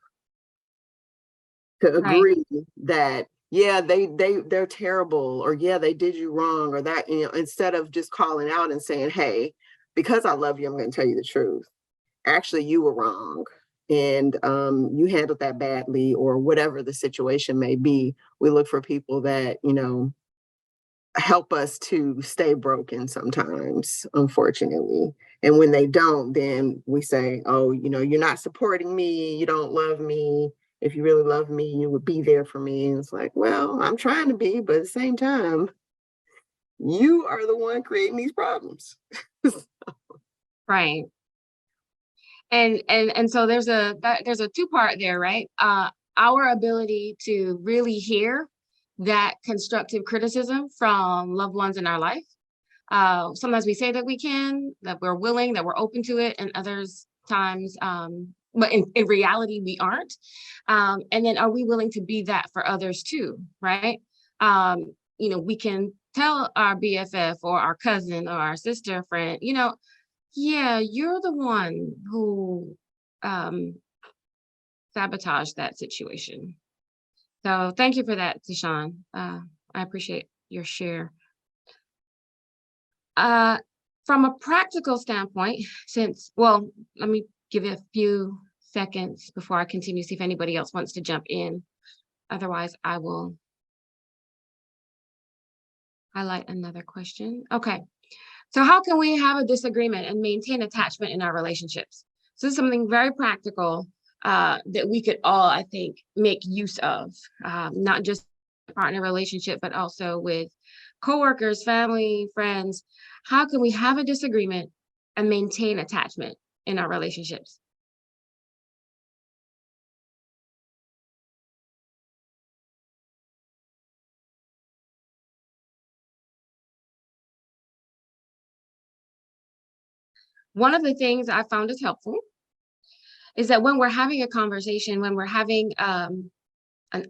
to agree that, yeah, they're terrible, or yeah, they did you wrong, or that, instead of just calling out and saying, hey, because I love you, I'm going to tell you the truth. Actually, you were wrong, and you handled that badly, or whatever the situation may be. We look for people that, help us to stay broken sometimes, unfortunately. And when they don't, then we say, oh, you're not supporting me, you don't love me. If you really love me, you would be there for me. And it's like, well, I'm trying to be, but at the same time, you are the one creating these problems. Right. And so there's a two-part there, right? Our ability to really hear that constructive criticism from loved ones in our life. Sometimes we say that we can, that we're willing, that we're open to it, and others times, but in reality, we aren't. And then are we willing to be that for others too, right? We can tell our BFF or our cousin or our sister friend, yeah, you're the one who sabotaged that situation. So thank you for that, Deshawn. I appreciate your share. From a practical standpoint, let me give you a few seconds before I continue, see if anybody else wants to jump in. Otherwise, I will highlight another question. Okay. So how can we have a disagreement and maintain attachment in our relationships? So this is something very practical that we could all, I think, make use of, not just partner relationship, but also with coworkers, family, friends. How can we have a disagreement and maintain attachment in our relationships? One of the things I found is helpful is that when we're having a conversation, when we're having an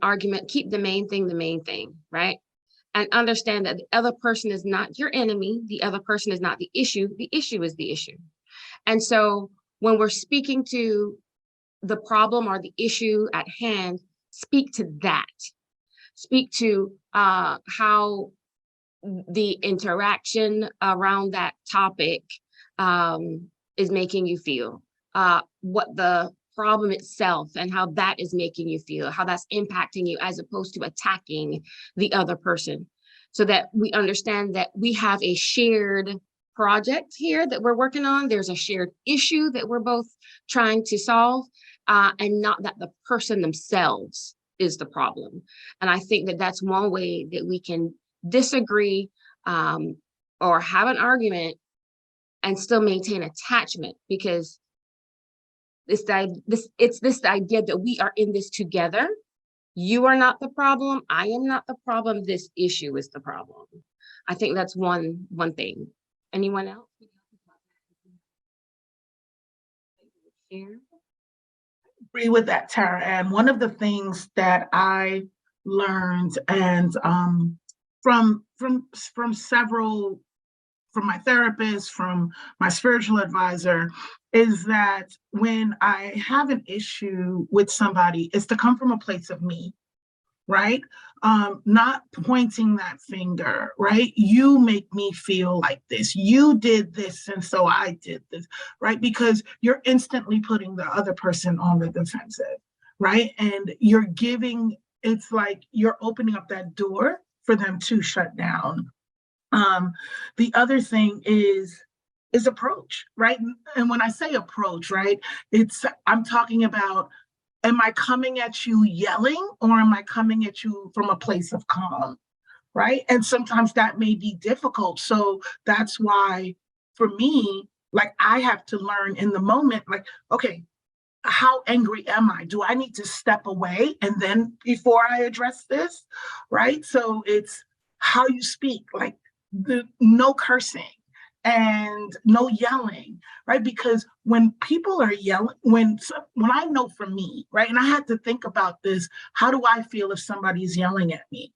argument, keep the main thing, right? And understand that the other person is not your enemy. The other person is not the issue. The issue is the issue. And so when we're speaking to the problem or the issue at hand, speak to that. Speak to how the interaction around that topic is making you feel, what the problem itself and how that is making you feel, how that's impacting you, as opposed to attacking the other person, so that we understand that we have a shared project here that we're working on. There's a shared issue that we're both trying to solve, and not that the person themselves is the problem. And I think that that's one way that we can disagree or have an argument and still maintain attachment, because it's this idea that we are in this together. You are not the problem. I am not the problem. This issue is the problem. I think that's one thing. Anyone else? Agree with that, Tara. And one of the things that I learned, and from several, from my therapist, from my spiritual advisor, is that when I have an issue with somebody, it's to come from a place of me, right? Not pointing that finger, right? You make me feel like this. You did this, and so I did this, right? Because you're instantly putting the other person on the defensive, right? And it's like you're opening up that door for them to shut down. The other thing is approach, right? And when I say approach, right, I'm talking about, am I coming at you yelling, or am I coming at you from a place of calm, right? And sometimes that may be difficult. So that's why, for me, like, I have to learn in the moment, like, okay, how angry am I? Do I need to step away and then before I address this, right? So it's how you speak, like no cursing and no yelling, right? Because when people are yelling, when I know for me, right, and I had to think about this, how do I feel if somebody's yelling at me?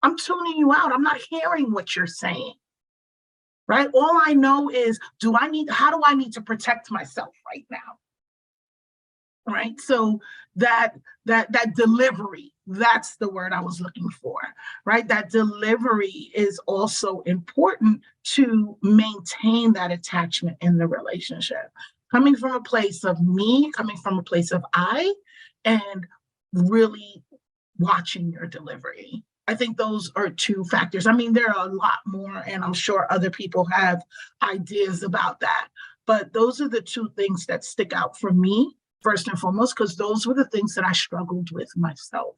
I'm tuning you out. I'm not hearing what you're saying, right? All I know is, how do I need to protect myself right now? Right. So that delivery, that's the word I was looking for, right? That delivery is also important to maintain that attachment in the relationship. Coming from a place of me, coming from a place of I, and really watching your delivery. I think those are two factors. I mean, there are a lot more, and I'm sure other people have ideas about that. But those are the two things that stick out for me, first and foremost, because those were the things that I struggled with myself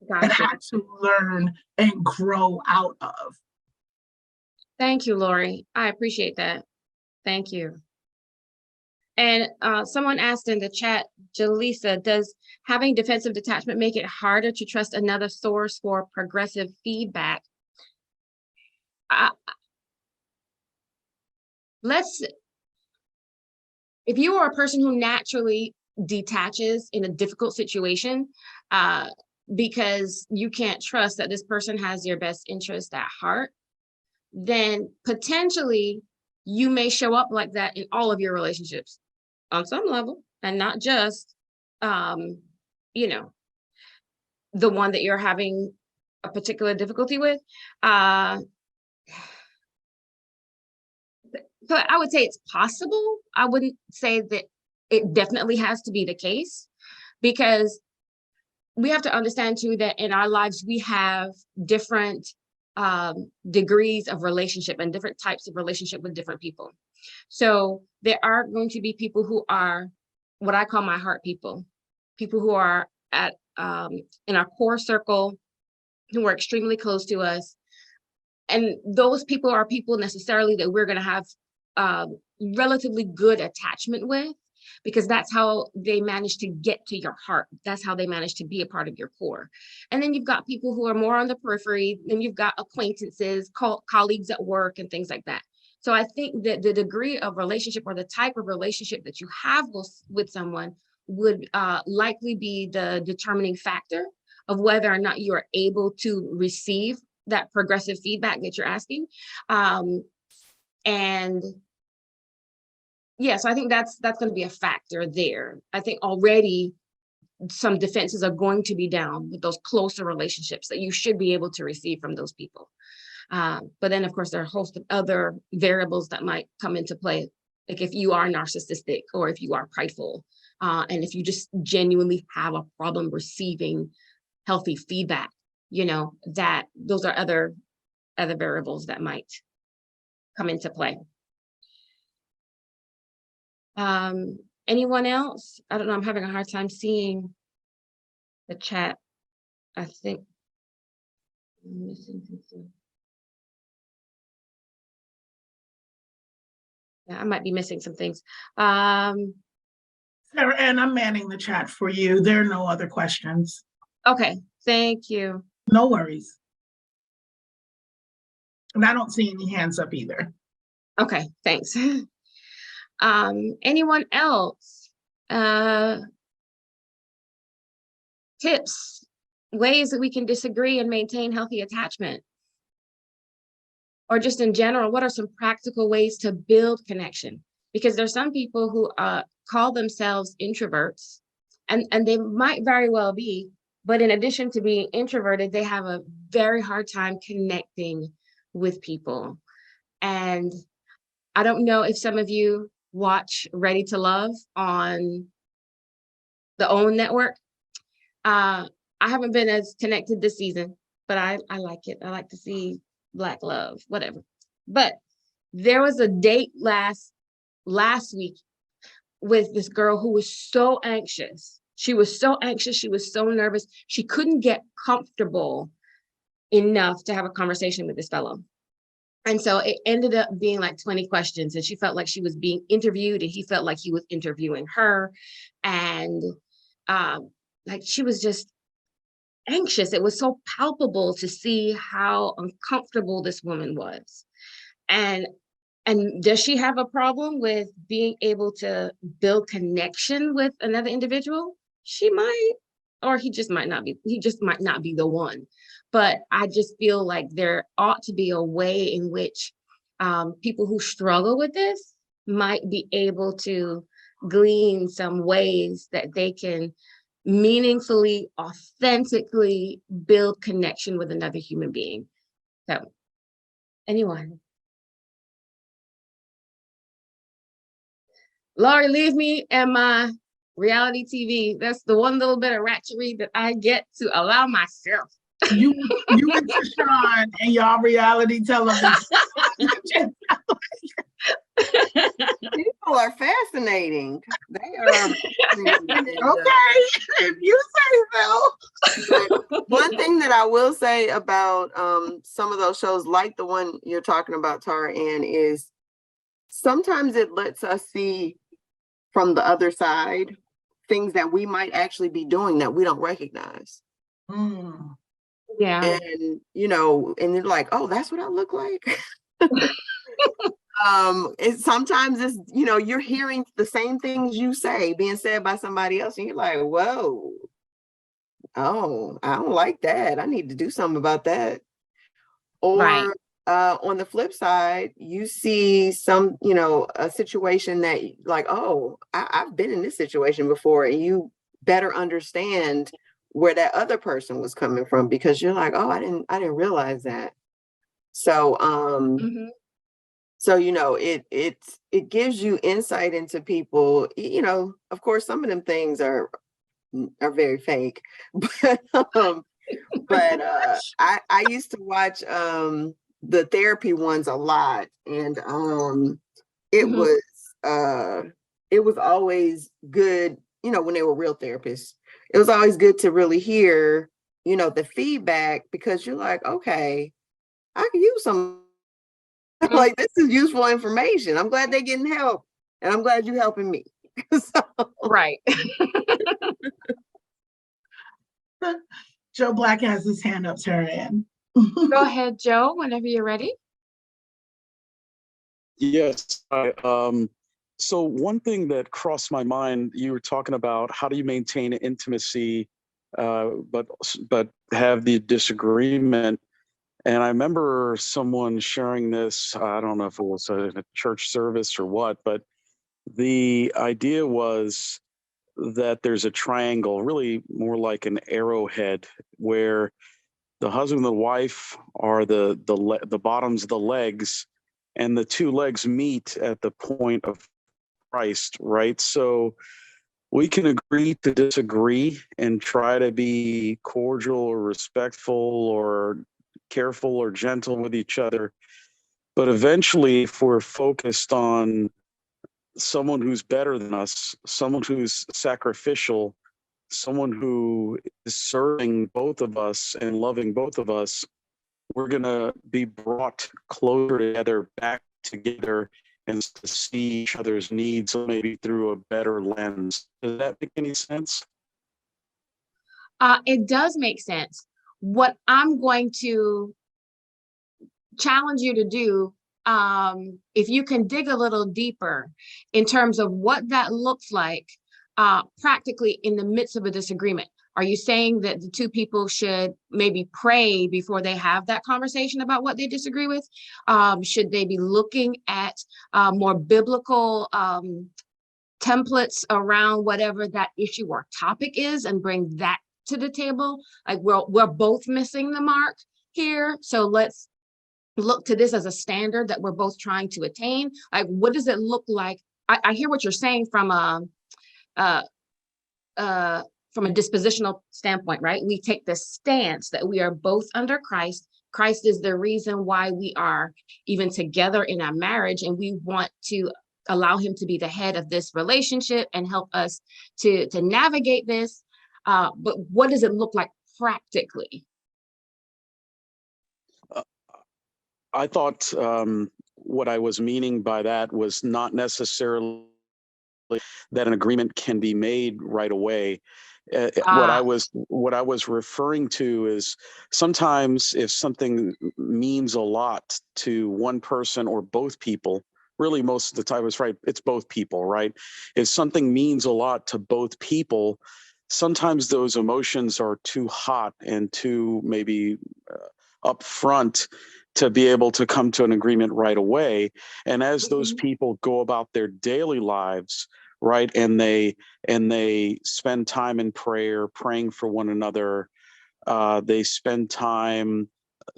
and Gotcha. had to learn and grow out of. Thank you, Lori. I appreciate that. Thank you. And someone asked in the chat, Jaleesa, does having defensive detachment make it harder to trust another source for progressive feedback? If you are a person who naturally detaches in a difficult situation, because you can't trust that this person has your best interest at heart, then potentially you may show up like that in all of your relationships on some level, and not just, you know, the one that you're having a particular difficulty with. So I would say it's possible. I wouldn't say that it definitely has to be the case, because we have to understand too that in our lives we have different degrees of relationship and different types of relationship with different people. So there are going to be people who are what I call my heart people who are at in our core circle, who are extremely close to us. And those people are people necessarily that we're going to have relatively good attachment with, because that's how they manage to get to your heart. That's how they manage to be a part of your core. And then you've got people who are more on the periphery, then you've got acquaintances, colleagues at work and things like that. So I think that the degree of relationship or the type of relationship that you have with someone would likely be the determining factor of whether or not you are able to receive that progressive feedback that you're asking. And yeah, so I think that's going to be a factor there. I think already some defenses are going to be down with those closer relationships that you should be able to receive from those people. But then, of course, there are a host of other variables that might come into play, like if you are narcissistic or if you are prideful, and if you just genuinely have a problem receiving healthy feedback, you know, that those are other variables that might come into play. Anyone else? I don't know, I'm having a hard time seeing the chat. I think I'm missing something. Yeah, I might be missing some things. Sarah, and I'm manning the chat for you. There are no other questions. Okay, thank you. No worries. And I don't see any hands up either. Okay, thanks. Anyone else? Tips, ways that we can disagree and maintain healthy attachment? Or just in general, what are some practical ways to build connection? Because there's some people who call themselves introverts, and they might very well be, but in addition to being introverted, they have a very hard time connecting with people. And I don't know if some of you watch Ready to Love on the OWN network. I haven't been as connected this season, but I like it. I like to see Black love, whatever. But there was a date last week with this girl who was so anxious. She was so anxious. She was so nervous. She couldn't get comfortable enough to have a conversation with this fellow. And so it ended up being like 20 questions, and she felt like she was being interviewed and he felt like he was interviewing her. And like she was just anxious. It was so palpable to see how uncomfortable this woman was. And does she have a problem with being able to build connection with another individual? She might, or he just might not be, the one. But I just feel like there ought to be a way in which people who struggle with this might be able to glean some ways that they can meaningfully, authentically build connection with another human being. So, anyone? Laurie, leave me and my reality TV. That's the one little bit of ratchetry that I get to allow myself. You and Tashawn and y'all reality television. People are fascinating. They are. Okay, if you say so. One thing that I will say about some of those shows, like the one you're talking about, Tara Ann, is sometimes it lets us see from the other side things that we might actually be doing that we don't recognize. Mm. Yeah. And and they're like, oh, that's what I look like. Sometimes it's you're hearing the same things you say being said by somebody else, and you're like, whoa, oh, I don't like that. I need to do something about that. Or right. On the flip side, you see some, a situation that like, oh, I've been in this situation before, and you better understand where that other person was coming from, because you're like, oh, I didn't realize that. So, so, it gives you insight into people. Of course, some of them things are very fake, but I used to watch the therapy ones a lot, and it was always good, when they were real therapists. It was always good to really hear, the feedback, because you're like, okay, I can use some. Like, this is useful information. I'm glad they're getting help, and I'm glad you're helping me. Right. Joe Black has his hand up, Tara Ann. Go ahead, Joe, whenever you're ready. Yes. So one thing that crossed my mind, you were talking about how do you maintain intimacy, but have the disagreement. And I remember someone sharing this, I don't know if it was a church service or what, but the idea was that there's a triangle, really more like an arrowhead, where the husband and the wife are the bottoms of the legs, and the two legs meet at the point of Christ, right? So we can agree to disagree and try to be cordial or respectful or careful or gentle with each other. But eventually, if we're focused on someone who's better than us, someone who's sacrificial, someone who is serving both of us and loving both of us, we're going to be brought closer together, back together, and to see each other's needs maybe through a better lens. Does that make any sense? It does make sense. What I'm going to challenge you to do, if you can dig a little deeper in terms of what that looks like practically in the midst of a disagreement. Are you saying that the two people should maybe pray before they have that conversation about what they disagree with? Should they be looking at more biblical templates around whatever that issue or topic is and bring that to the table? Like, we're both missing the mark here, so let's look to this as a standard that we're both trying to attain. Like, what does it look like? I hear what you're saying from a dispositional standpoint, right? We take the stance that we are both under Christ. Christ is the reason why we are even together in our marriage, and we want to allow him to be the head of this relationship and help us to navigate this. But what does it look like practically? I thought what I was meaning by that was not necessarily that an agreement can be made right away. What I Ah, was referring to is sometimes if something means a lot to one person or both people, really most of the time it's right, it's both people, right? If something means a lot to both people, sometimes those emotions are too hot and too maybe upfront to be able to come to an agreement right away. And as those mhm. people go about their daily lives, right, and they spend time in prayer, praying for one another, they spend time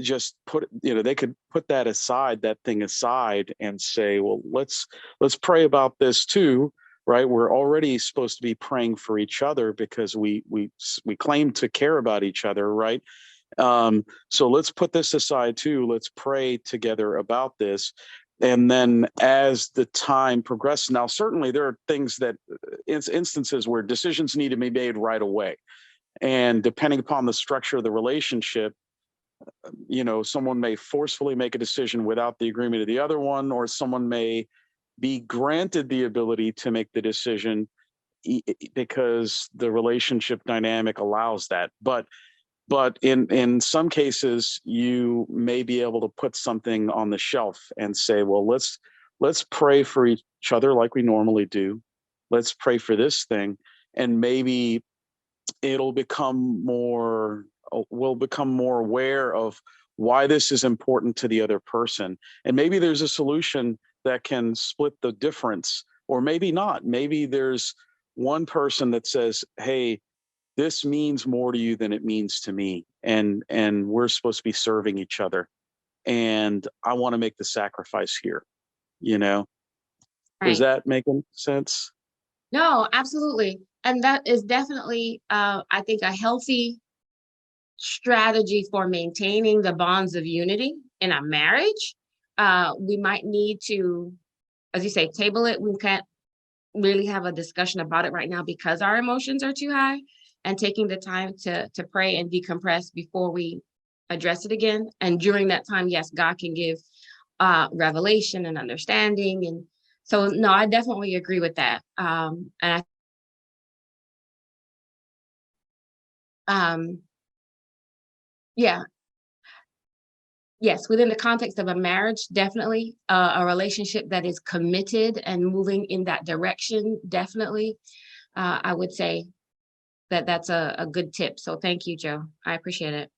just they could put that aside, that thing aside, and say, well, let's pray about this too, right? We're already supposed to be praying for each other because we claim to care about each other, right? So let's put this aside too. Let's pray together about this. And then as the time progresses, now certainly there are things that instances where decisions need to be made right away. And depending upon the structure of the relationship, someone may forcefully make a decision without the agreement of the other one, or someone may be granted the ability to make the decision because the relationship dynamic allows that. But in some cases, you may be able to put something on the shelf and say, well, let's pray for each other like we normally do. Let's pray for this thing, and maybe it'll become more we'll become more aware of why this is important to the other person, and maybe there's a solution that can split the difference, or maybe not. Maybe there's one person that says, hey, this means more to you than it means to me, and we're supposed to be serving each other, and I want to make the sacrifice here. you know is Right. that making sense? No, absolutely. And that is definitely, I think, a healthy strategy for maintaining the bonds of unity in a marriage. We might need to, as you say, table it. We can't really have a discussion about it right now because our emotions are too high, and taking the time to pray and decompress before we address it again. And during that time, yes, God can give revelation and understanding. And so, no, I definitely agree with that. And I, yeah, yes, within the context of a marriage, definitely a relationship that is committed and moving in that direction, definitely. I would say that that's a good tip. So thank you, Joe. I appreciate it.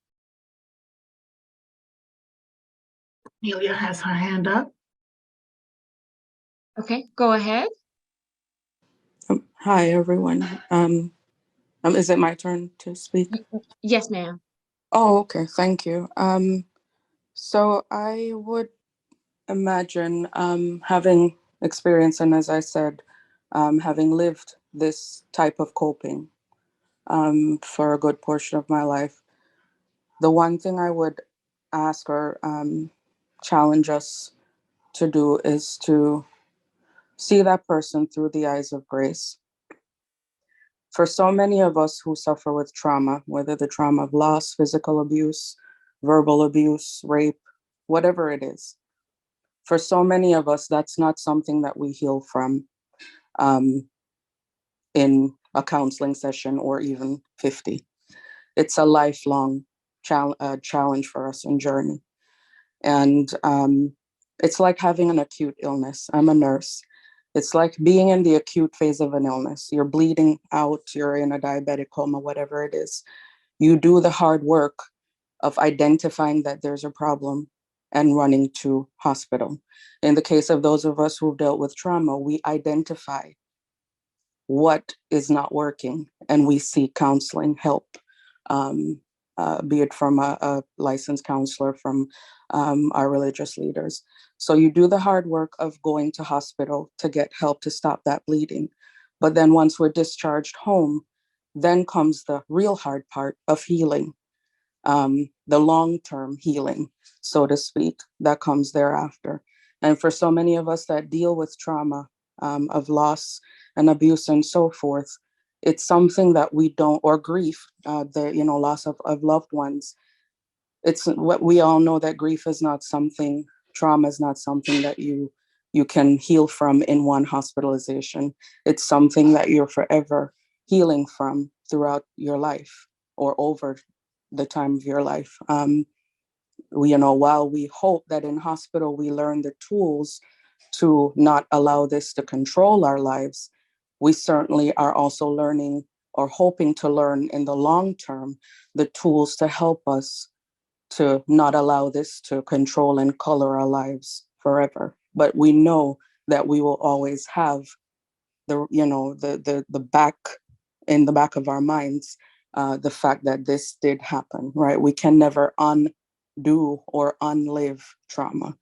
Amelia has her hand up. Okay, go ahead. Hi, everyone. Is it my turn to speak? Yes, ma'am. Oh, okay. Thank you. So I would imagine having experience, and as I said, having lived this type of coping for a good portion of my life, the one thing I would ask or challenge us to do is to see that person through the eyes of grace. For so many of us who suffer with trauma, whether the trauma of loss, physical abuse, verbal abuse, rape, whatever it is, for so many of us, that's not something that we heal from um, in a counseling session or even 50. It's a lifelong challenge for us and journey. And it's like having an acute illness. I'm a nurse. It's like being in the acute phase of an illness. You're bleeding out, you're in a diabetic coma, whatever it is. You do the hard work of identifying that there's a problem and running to hospital. In the case of those of us who've dealt with trauma, we identify what is not working and we seek counseling help, be it from a licensed counselor, from our religious leaders. So you do the hard work of going to hospital to get help to stop that bleeding. But then once we're discharged home, then comes the real hard part of healing, the long-term healing, so to speak, that comes thereafter. And for so many of us that deal with trauma of loss and abuse and so forth, it's something that we don't, or grief, the loss of loved ones. it's what we all know, that grief is not something, trauma is not something that you can heal from in one hospitalization. It's something that you're forever healing from throughout your life or over the time of your life. While we hope that in hospital we learn the tools to not allow this to control our lives, we certainly are also learning or hoping to learn in the long term the tools to help us to not allow this to control and color our lives forever. But we know that we will always have the back, in the back of our minds, the fact that this did happen, right? We can never undo or unlive trauma.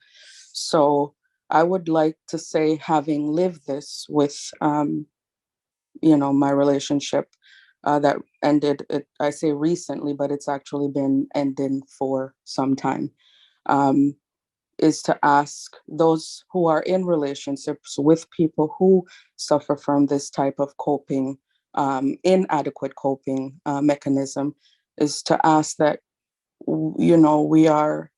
So I would like to say, having lived this with, my relationship that ended, I say recently, but it's actually been ending for some time, is to ask those who are in relationships with people who suffer from this type of coping, inadequate coping mechanism, is to ask that, we are,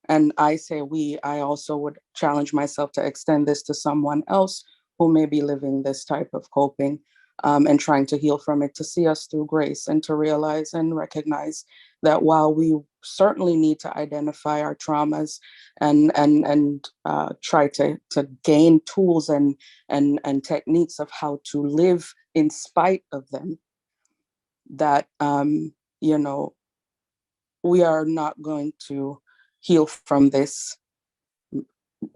and I say I also would challenge myself to extend this to someone else who may be living this type of coping, and trying to heal from it, to see us through grace and to realize and recognize that while we certainly need to identify our traumas and try to gain tools and techniques of how to live in spite of them, that we are not going to heal from this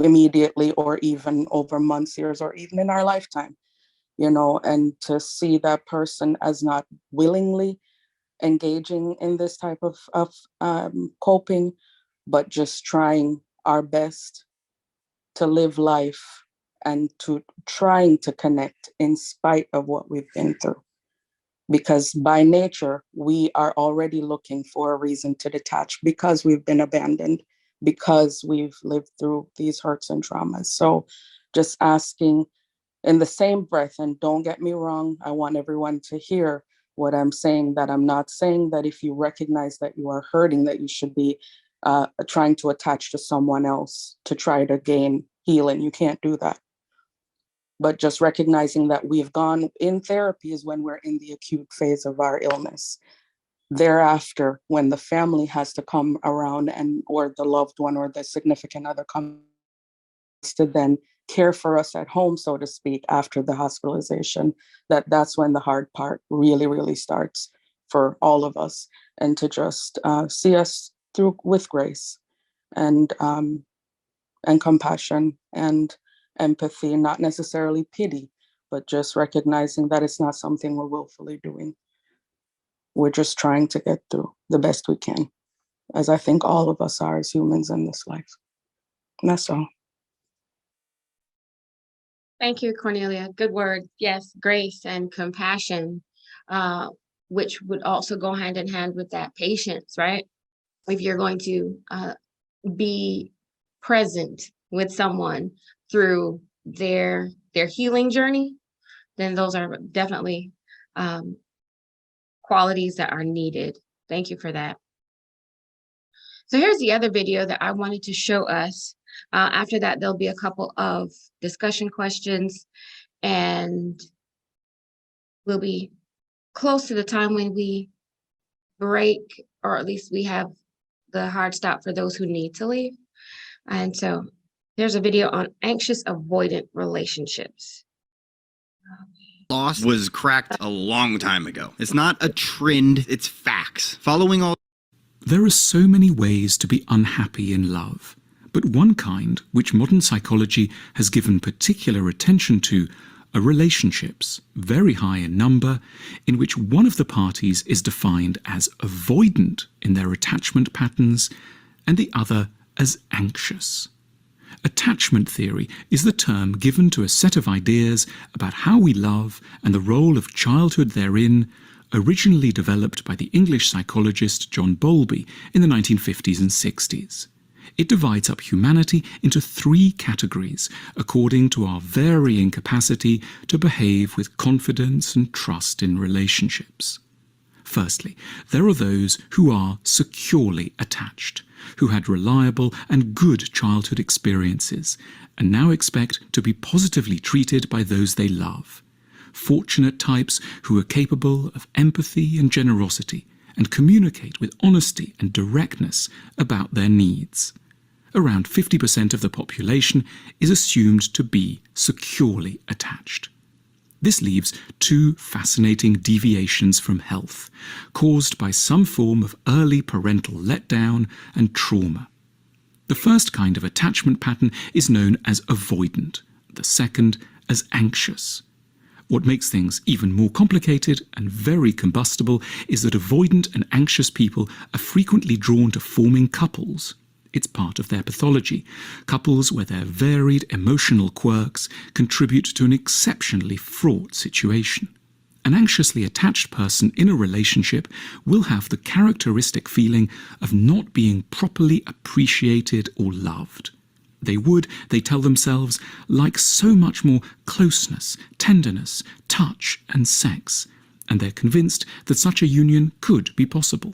immediately or even over months, years, or even in our lifetime, and to see that person as not willingly engaging in this type of coping, but just trying our best to live life and to trying to connect in spite of what we've been through. Because by nature, we are already looking for a reason to detach, because we've been abandoned, because we've lived through these hurts and traumas. So just asking in the same breath, and don't get me wrong, I want everyone to hear what I'm saying, that I'm not saying that if you recognize that you are hurting, that you should be trying to attach to someone else to try to gain healing. You can't do that. But just recognizing that we've gone in therapy is when we're in the acute phase of our illness. Thereafter, when the family has to come around, and or the loved one or the significant other comes to then care for us at home, so to speak, after the hospitalization, that's when the hard part really, really starts for all of us. And to just see us through with grace and compassion and empathy, not necessarily pity, but just recognizing that it's not something we're willfully doing. We're just trying to get through the best we can, as I think all of us are as humans in this life. And that's all. Thank you, Cornelia. Good word. Yes, grace and compassion, which would also go hand in hand with that patience, right? If you're going to be present with someone through their healing journey, then those are definitely qualities that are needed. Thank you for that. So here's the other video that I wanted to show us. After that, there'll be a couple of discussion questions, and we'll be close to the time when we break, or at least we have the hard stop for those who need to leave. And so there's a video on anxious avoidant relationships. Loss was cracked a long time ago. It's not a trend, it's facts. Following all. There are so many ways to be unhappy in love, but one kind, which modern psychology has given particular attention to, are relationships, very high in number, in which one of the parties is defined as avoidant in their attachment patterns and the other as anxious. Attachment theory is the term given to a set of ideas about how we love and the role of childhood therein, originally developed by the English psychologist John Bowlby in the 1950s and 60s. It divides up humanity into 3 categories according to our varying capacity to behave with confidence and trust in relationships. Firstly, there are those who are securely attached, who had reliable and good childhood experiences, and now expect to be positively treated by those they love. Fortunate types who are capable of empathy and generosity and communicate with honesty and directness about their needs. Around 50% of the population is assumed to be securely attached. This leaves two fascinating deviations from health, caused by some form of early parental letdown and trauma. The first kind of attachment pattern is known as avoidant, the second as anxious. What makes things even more complicated and very combustible is that avoidant and anxious people are frequently drawn to forming couples. It's part of their pathology. Couples where their varied emotional quirks contribute to an exceptionally fraught situation. An anxiously attached person in a relationship will have the characteristic feeling of not being properly appreciated or loved. They would, they tell themselves, like so much more closeness, tenderness, touch, and sex, and they're convinced that such a union could be possible.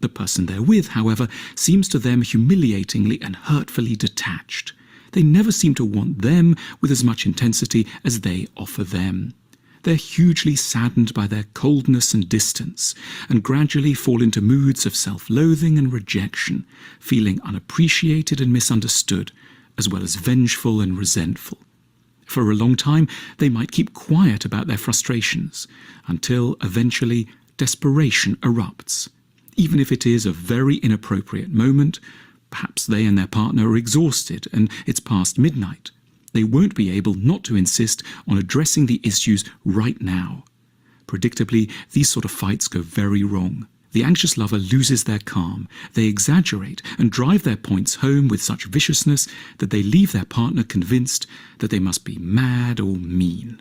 The person they're with, however, seems to them humiliatingly and hurtfully detached. They never seem to want them with as much intensity as they offer them. They're hugely saddened by their coldness and distance, and gradually fall into moods of self-loathing and rejection, feeling unappreciated and misunderstood, as well as vengeful and resentful. For a long time, they might keep quiet about their frustrations, until eventually desperation erupts. Even if it is a very inappropriate moment, perhaps they and their partner are exhausted and it's past midnight. They won't be able not to insist on addressing the issues right now. Predictably, these sort of fights go very wrong. The anxious lover loses their calm. They exaggerate and drive their points home with such viciousness that they leave their partner convinced that they must be mad or mean.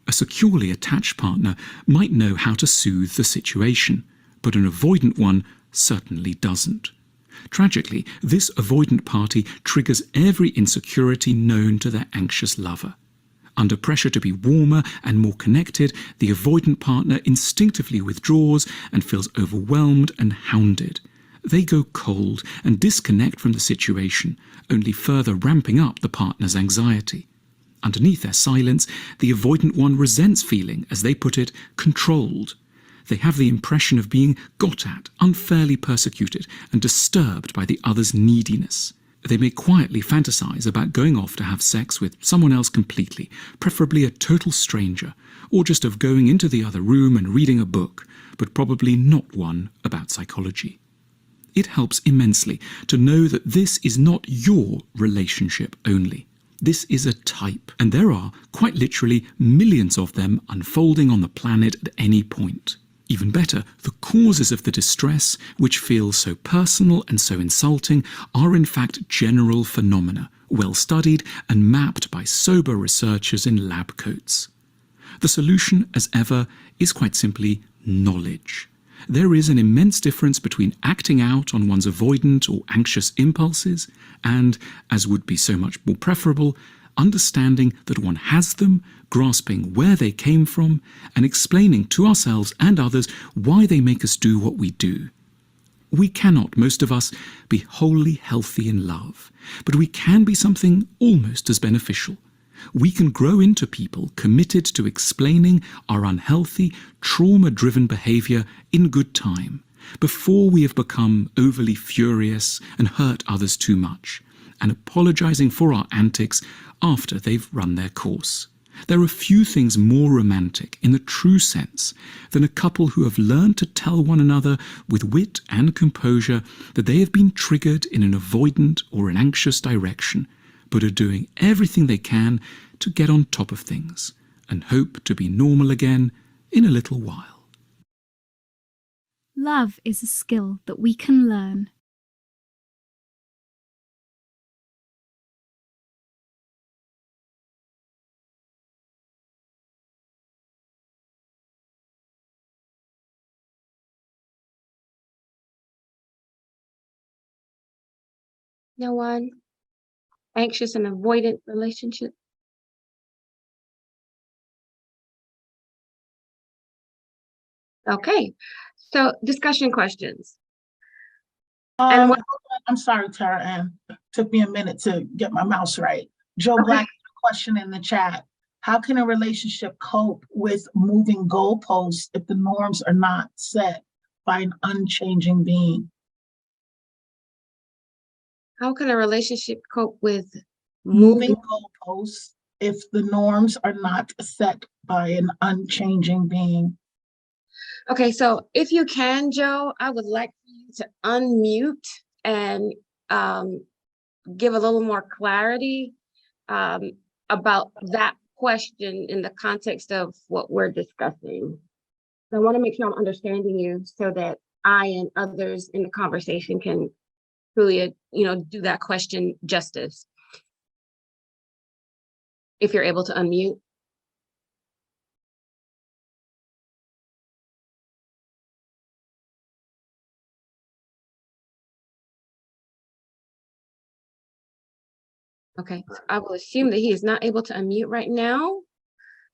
A securely attached partner might know how to soothe the situation, but an avoidant one certainly doesn't. Tragically, this avoidant party triggers every insecurity known to their anxious lover. Under pressure to be warmer and more connected, the avoidant partner instinctively withdraws and feels overwhelmed and hounded. They go cold and disconnect from the situation, only further ramping up the partner's anxiety. Underneath their silence, the avoidant one resents feeling, as they put it, controlled. They have the impression of being got at, unfairly persecuted, and disturbed by the other's neediness. They may quietly fantasize about going off to have sex with someone else completely, preferably a total stranger, or just of going into the other room and reading a book, but probably not one about psychology. It helps immensely to know that this is not your relationship only. This is a type, and there are, quite literally, millions of them unfolding on the planet at any point. Even better, the causes of the distress, which feel so personal and so insulting, are in fact general phenomena, well studied and mapped by sober researchers in lab coats. The solution, as ever, is quite simply knowledge. There is an immense difference between acting out on one's avoidant or anxious impulses and, as would be so much more preferable, understanding that one has them, grasping where they came from, and explaining to ourselves and others why they make us do what we do. We cannot, most of us, be wholly healthy in love, but we can be something almost as beneficial. We can grow into people committed to explaining our unhealthy, trauma-driven behavior in good time, before we have become overly furious and hurt others too much, and apologizing for our antics after they've run their course. There are few things more romantic, in the true sense, than a couple who have learned to tell one another with wit and composure that they have been triggered in an avoidant or an anxious direction, but are doing everything they can to get on top of things and hope to be normal again in a little while. Love is a skill that we can learn. No one? Anxious and avoidant relationship? Okay, So discussion questions. And hold what, on, I'm sorry, Tara Ann. Took me a minute to get my mouse right. Joe okay. Black, question in the chat. How can a relationship cope with moving goalposts if the norms are not set by an unchanging being? How can a relationship cope with Moving moving? goalposts if the norms are not set by an unchanging being? Okay, so if you can, Joe, I would like for you to unmute and give a little more clarity about that question in the context of what we're discussing. So I want to make sure I'm understanding you so that I and others in the conversation can truly, do that question justice. If you're able to unmute. Okay, so I will assume that he is not able to unmute right now.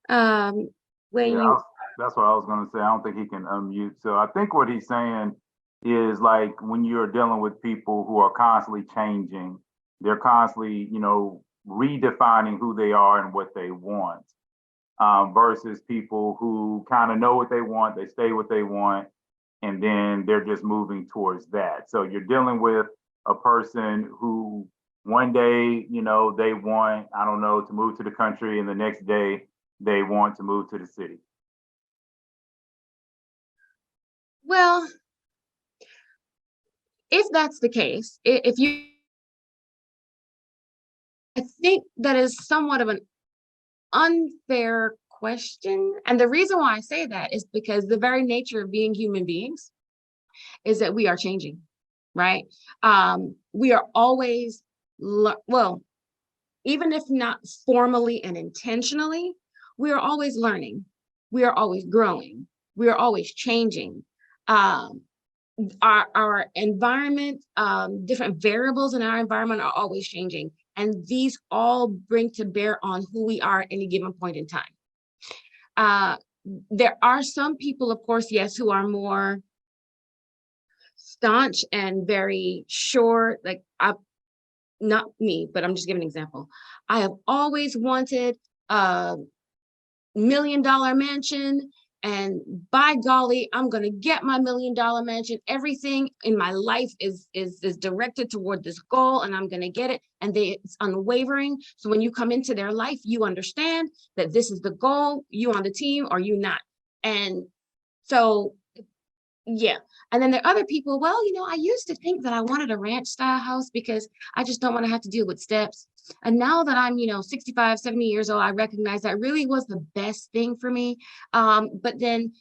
When Yeah, you, that's what I was gonna say. I don't think he can unmute. So I think what he's saying is like when you're dealing with people who are constantly changing, they're constantly, redefining who they are and what they want, versus people who kind of know what they want, they stay what they want, and then they're just moving towards that. So you're dealing with a person who one day, they want, I don't know, to move to the country, and the next day they want to move to the city. well, if that's the case, if you, I think that is somewhat of an unfair question. And the reason why I say that is because the very nature of being human beings is that we are changing, right? We are always, well, even if not formally and intentionally, we are always learning. We are always growing. We are always changing. Our environment, different variables in our environment are always changing. And these all bring to bear on who we are at any given point in time. There are some people, of course, yes, who are more staunch and very sure, like not me, but I'm just giving an example. I have always wanted a $1 million mansion, and by golly, I'm gonna get my $1 million mansion. Everything in my life is directed toward this goal, and I'm gonna get it. And it's unwavering. So when you come into their life, you understand that this is the goal. You on the team or you not. And so yeah. And then there are other people, well, I used to think that I wanted a ranch style house because I just don't want to have to deal with steps. And now that I'm, 65, 70 years old, I recognize that really was the best thing for me. But then,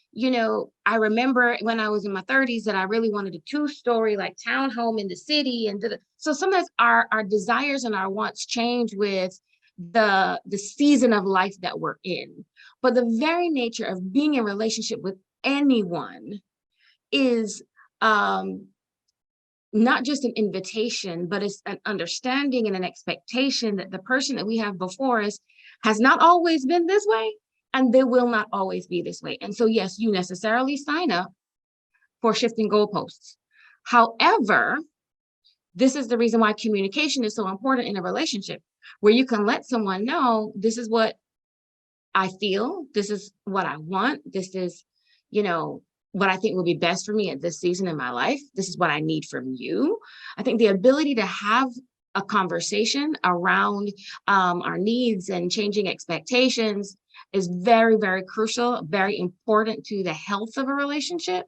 I remember when I was in my 30s that I really wanted a 2-story like townhome in the city. And so sometimes our desires and our wants change with the season of life that we're in. But the very nature of being in a relationship with anyone is not just an invitation, but it's an understanding and an expectation that the person that we have before us has not always been this way, and they will not always be this way. And so, yes, you necessarily sign up for shifting goalposts. However, this is the reason why communication is so important in a relationship, where you can let someone know, this is what I feel, this is what I want, this is, what I think will be best for me at this season in my life. This is what I need from you. I think the ability to have a conversation around our needs and changing expectations is very, very crucial, very important to the health of a relationship.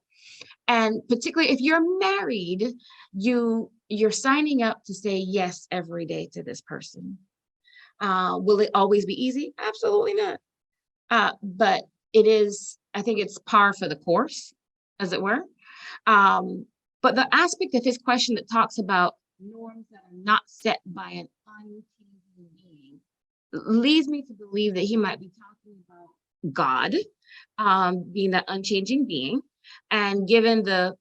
And particularly if you're married, you're signing up to say yes every day to this person. Will it always be easy? Absolutely not. But it is, I think it's par for the course, as it were. But the aspect of his question that talks about norms that are not set by an unchanging being leads me to believe that he might be talking about God, being that unchanging being. And given the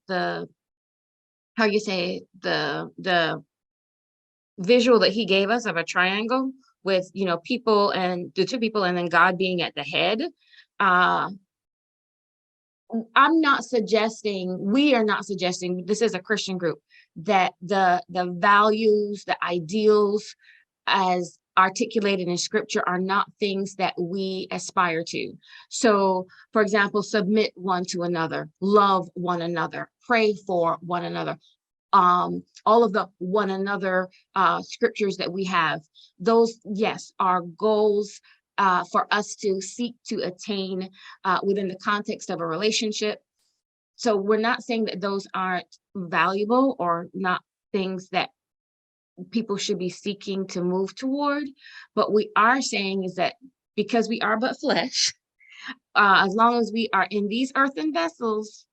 how you say, the visual that he gave us of a triangle with, people and the two people and then God being at the head, I'm not suggesting, we are not suggesting, this is a Christian group, that the values, the ideals as articulated in scripture are not things that we aspire to. So, for example, submit one to another, love one another, pray for one another. All of the one another scriptures that we have, those, yes, are goals for us to seek to attain within the context of a relationship. So we're not saying that those aren't valuable or not things that people should be seeking to move toward. But we are saying is that because we are but flesh, as long as we are in these earthen vessels,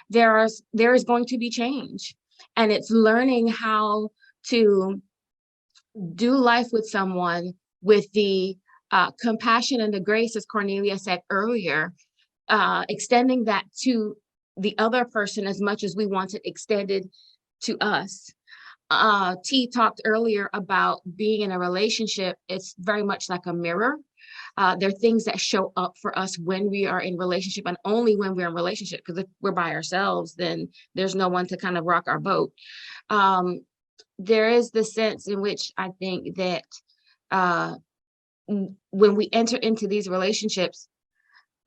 there is going to be change. And it's learning how to do life with someone with the compassion and the grace, as Cornelia said earlier, extending that to the other person as much as we want it extended to us. T talked earlier about being in a relationship. It's very much like a mirror. There are things that show up for us when we are in relationship, and only when we're in relationship, because if we're by ourselves, then there's no one to kind of rock our boat. There is the sense in which I think that when we enter into these relationships,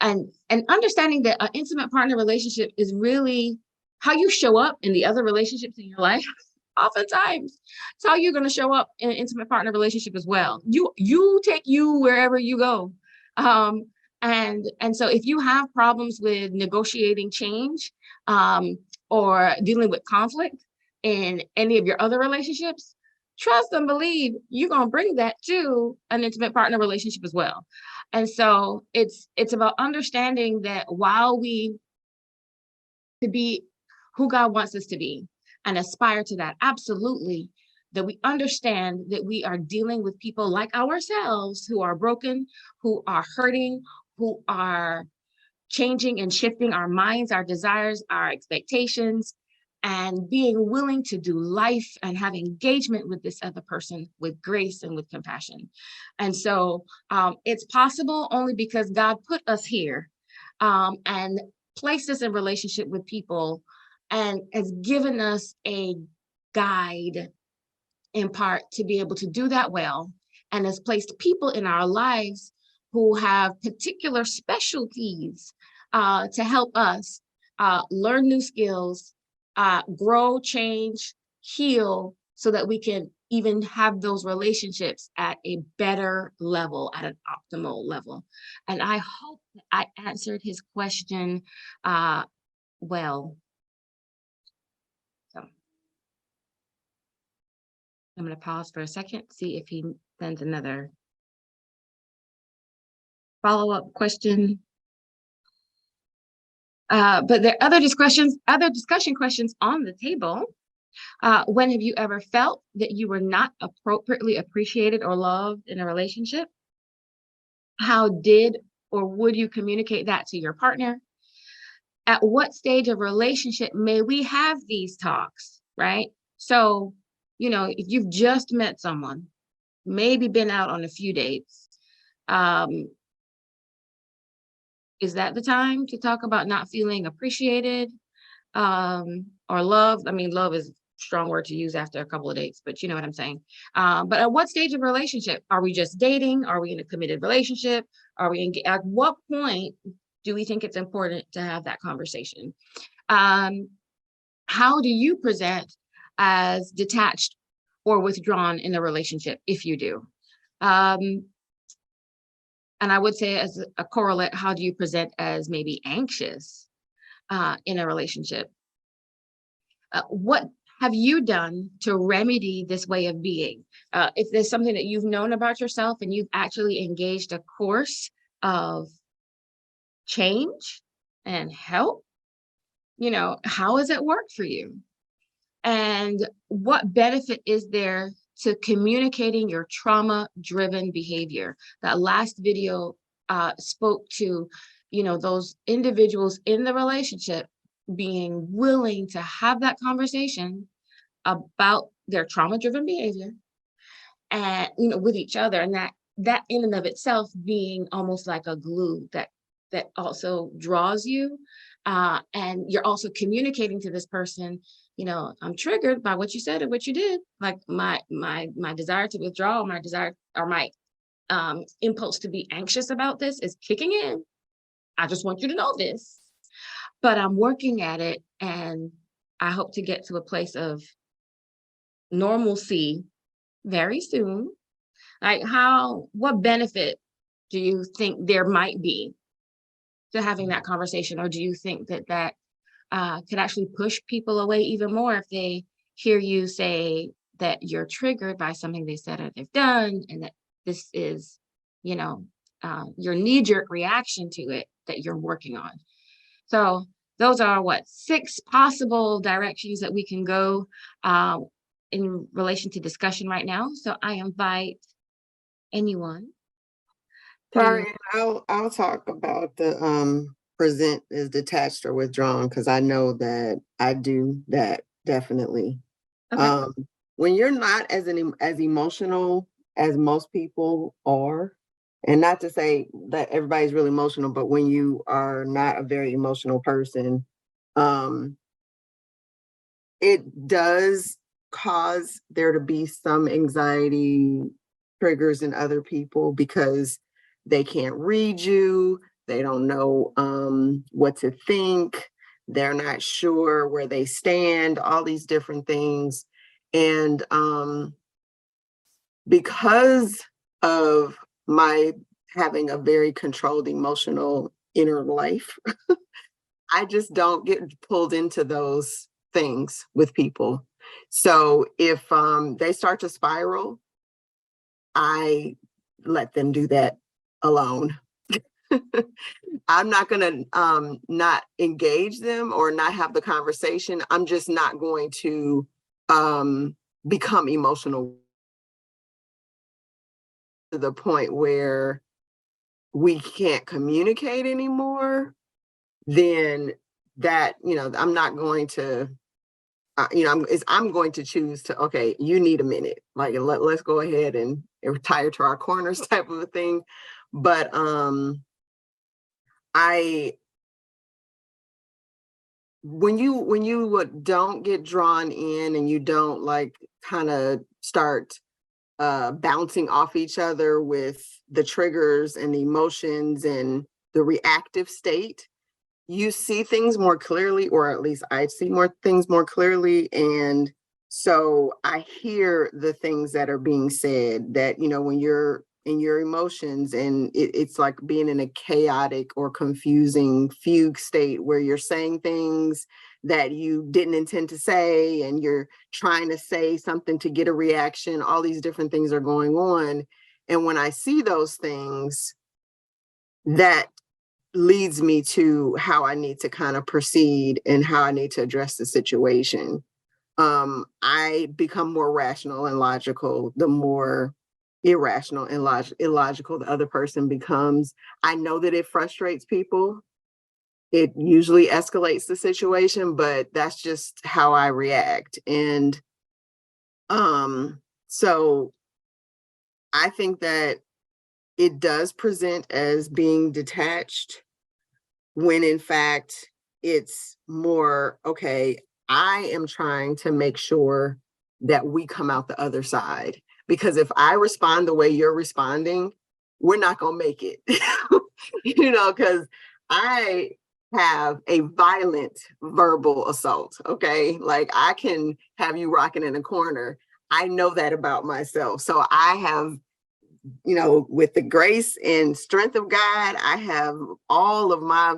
and understanding that an intimate partner relationship is really how you show up in the other relationships in your life. Oftentimes, it's how you're going to show up in an intimate partner relationship as well. You take you wherever you go. And so if you have problems with negotiating change or dealing with conflict in any of your other relationships, trust and believe you're going to bring that to an intimate partner relationship as well. And so it's about understanding that while we to be who God wants us to be and aspire to that, absolutely, that we understand that we are dealing with people like ourselves who are broken, who are hurting, who are changing and shifting our minds, our desires, our expectations, and being willing to do life and have engagement with this other person with grace and with compassion. And so it's possible only because God put us here and placed us in relationship with people and has given us a guide in part to be able to do that well, and has placed people in our lives who have particular specialties to help us learn new skills, grow, change, heal, so that we can even have those relationships at a better level, at an optimal level. And I hope that I answered his question well. So I'm going to pause for a second, see if he sends another follow-up question. But there are other discussion questions on the table. When have you ever felt that you were not appropriately appreciated or loved in a relationship? How did or would you communicate that to your partner? At what stage of relationship may we have these talks, right? So, if you've just met someone, maybe been out on a few dates, is that the time to talk about not feeling appreciated or loved? I mean, love is a strong word to use after a couple of dates, but you know what I'm saying. But at what stage of relationship? Are we just dating? Are we in a committed relationship? At what point do we think it's important to have that conversation? How do you present as detached or withdrawn in a relationship, if you do? And I would say as a correlate, how do you present as maybe anxious in a relationship? What have you done to remedy this way of being? If there's something that you've known about yourself and you've actually engaged a course of change and help, how has it worked for you? And what benefit is there to communicating your trauma-driven behavior? That last video spoke to, those individuals in the relationship being willing to have that conversation about their trauma-driven behavior and, with each other. And that in and of itself being almost like a glue that also draws you And you're also communicating to this person, you know, I'm triggered by what you said and what you did. Like my desire to withdraw, my desire or my impulse to be anxious about this is kicking in. I just want you to know this, but I'm working at it, and I hope to get to a place of normalcy very soon. Like what benefit do you think there might be to having that conversation? Or do you think that could actually push people away even more if they hear you say that you're triggered by something they said or they've done, and that this is, you know, your knee-jerk reaction to it that you're working on? So those are 6 possible directions that we can go in relation to discussion right now. So I invite anyone. Sorry, I'll talk about the present as detached or withdrawn, because I know that I do that definitely. Okay. When you're not as emotional as most people are, and not to say that everybody's really emotional, but when you are not a very emotional person, it does cause there to be some anxiety triggers in other people because they can't read you, they don't know what to think, they're not sure where they stand, all these different things. And because of my having a very controlled emotional inner life, I just don't get pulled into those things with people. So if they start to spiral, I let them do that alone. I'm not going to not engage them or not have the conversation. I'm just not going to become emotional to the point where we can't communicate anymore. Then that, I'm not going to, I'm going to choose to, okay, you need a minute. Like, let's go ahead and retire to our corners type of a thing. But when you don't get drawn in and you don't like kind of start bouncing off each other with the triggers and the emotions and the reactive state, you see things more clearly, or at least I see things more clearly. And so I hear the things that are being said that, when you're in your emotions, and it's like being in a chaotic or confusing fugue state where you're saying things that you didn't intend to say, and you're trying to say something to get a reaction. All these different things are going on. And when I see those things, that leads me to how I need to kind of proceed and how I need to address the situation. I become more rational and logical the more irrational and illogical the other person becomes. I know that it frustrates people. It usually escalates the situation, but that's just how I react. And so I think that it does present as being detached, when in fact it's more, okay, I am trying to make sure that we come out the other side. Because if I respond the way you're responding, we're not going to make it. Because I have a violent verbal assault. Okay. Like, I can have you rocking in a corner. I know that about myself. So I have, with the grace and strength of God, I have all of my,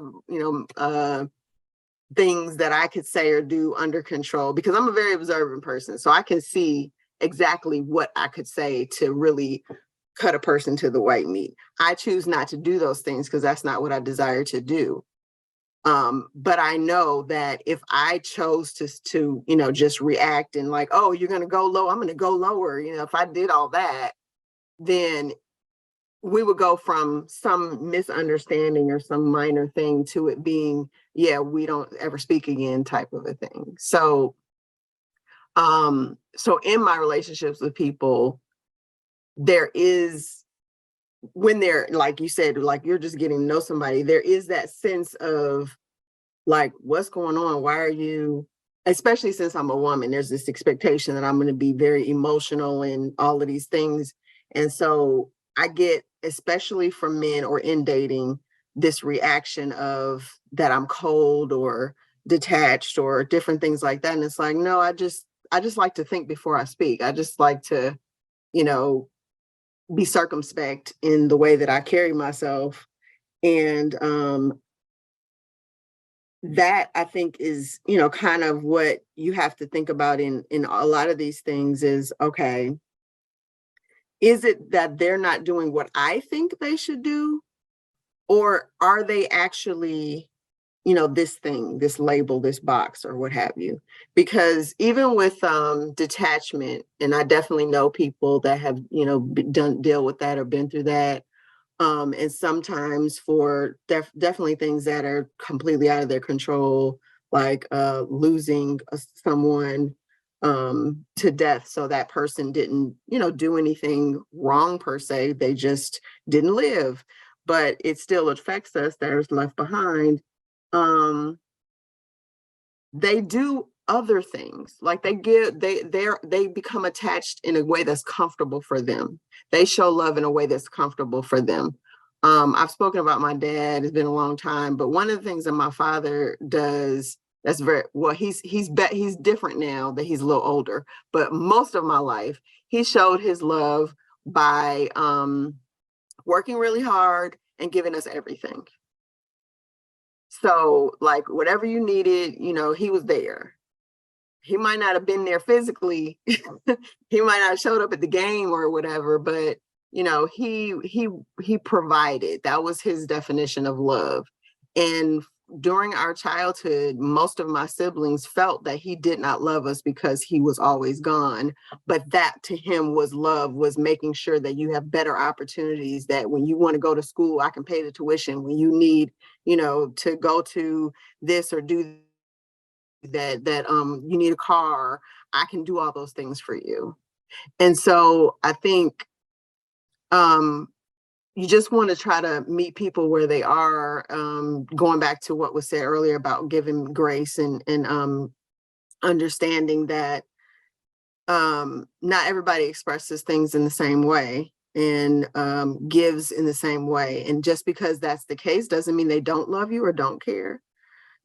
things that I could say or do under control, because I'm a very observant person. So I can see exactly what I could say to really cut a person to the white meat. I choose not to do those things because that's not what I desire to do. But I know that if I chose to just react and like, oh, you're going to go low, I'm going to go lower. If I did all that, then we would go from some misunderstanding or some minor thing to it being, yeah, we don't ever speak again type of a thing. So in my relationships with people, there is, when they're, like you said, like you're just getting to know somebody, there is that sense of like, what's going on? Why are you, especially since I'm a woman, there's this expectation that I'm going to be very emotional and all of these things. And so I get, especially from men or in dating, this reaction of that I'm cold or detached or different things like that. And it's like, no, I just like to think before I speak. I just like to, you know, be circumspect in the way that I carry myself. And that I think is, you know, kind of what you have to think about in a lot of these things is, okay, is it that they're not doing what I think they should do? Or are they actually, you know, this thing, this label, this box, or what have you? Because even with detachment, and I definitely know people that have, you know, deal with that or been through that. And sometimes for definitely things that are completely out of their control, like losing someone to death. So that person didn't, you know, do anything wrong per se. They just didn't live, but it still affects us that is left behind. They do other things, like they become attached in a way that's comfortable for them. They show love in a way that's comfortable for them. I've spoken about my dad. It's been a long time, but one of the things that my father does that's very well, he's different now that he's a little older, but most of my life he showed his love by working really hard and giving us everything. So like whatever you needed, you know, he was there. He might not have been there physically. He might not have showed up at the game or whatever, but you know, he provided. That was his definition of love. And during our childhood, most of my siblings felt that he did not love us because he was always gone. But that to him was love, was making sure that you have better opportunities, that when you want to go to school, I can pay the tuition. When you need, you know, to go to this or do that you need a car, I can do all those things for you. And so I think you just want to try to meet people where they are, going back to what was said earlier about giving grace and understanding that not everybody expresses things in the same way and gives in the same way. And just because that's the case doesn't mean they don't love you or don't care.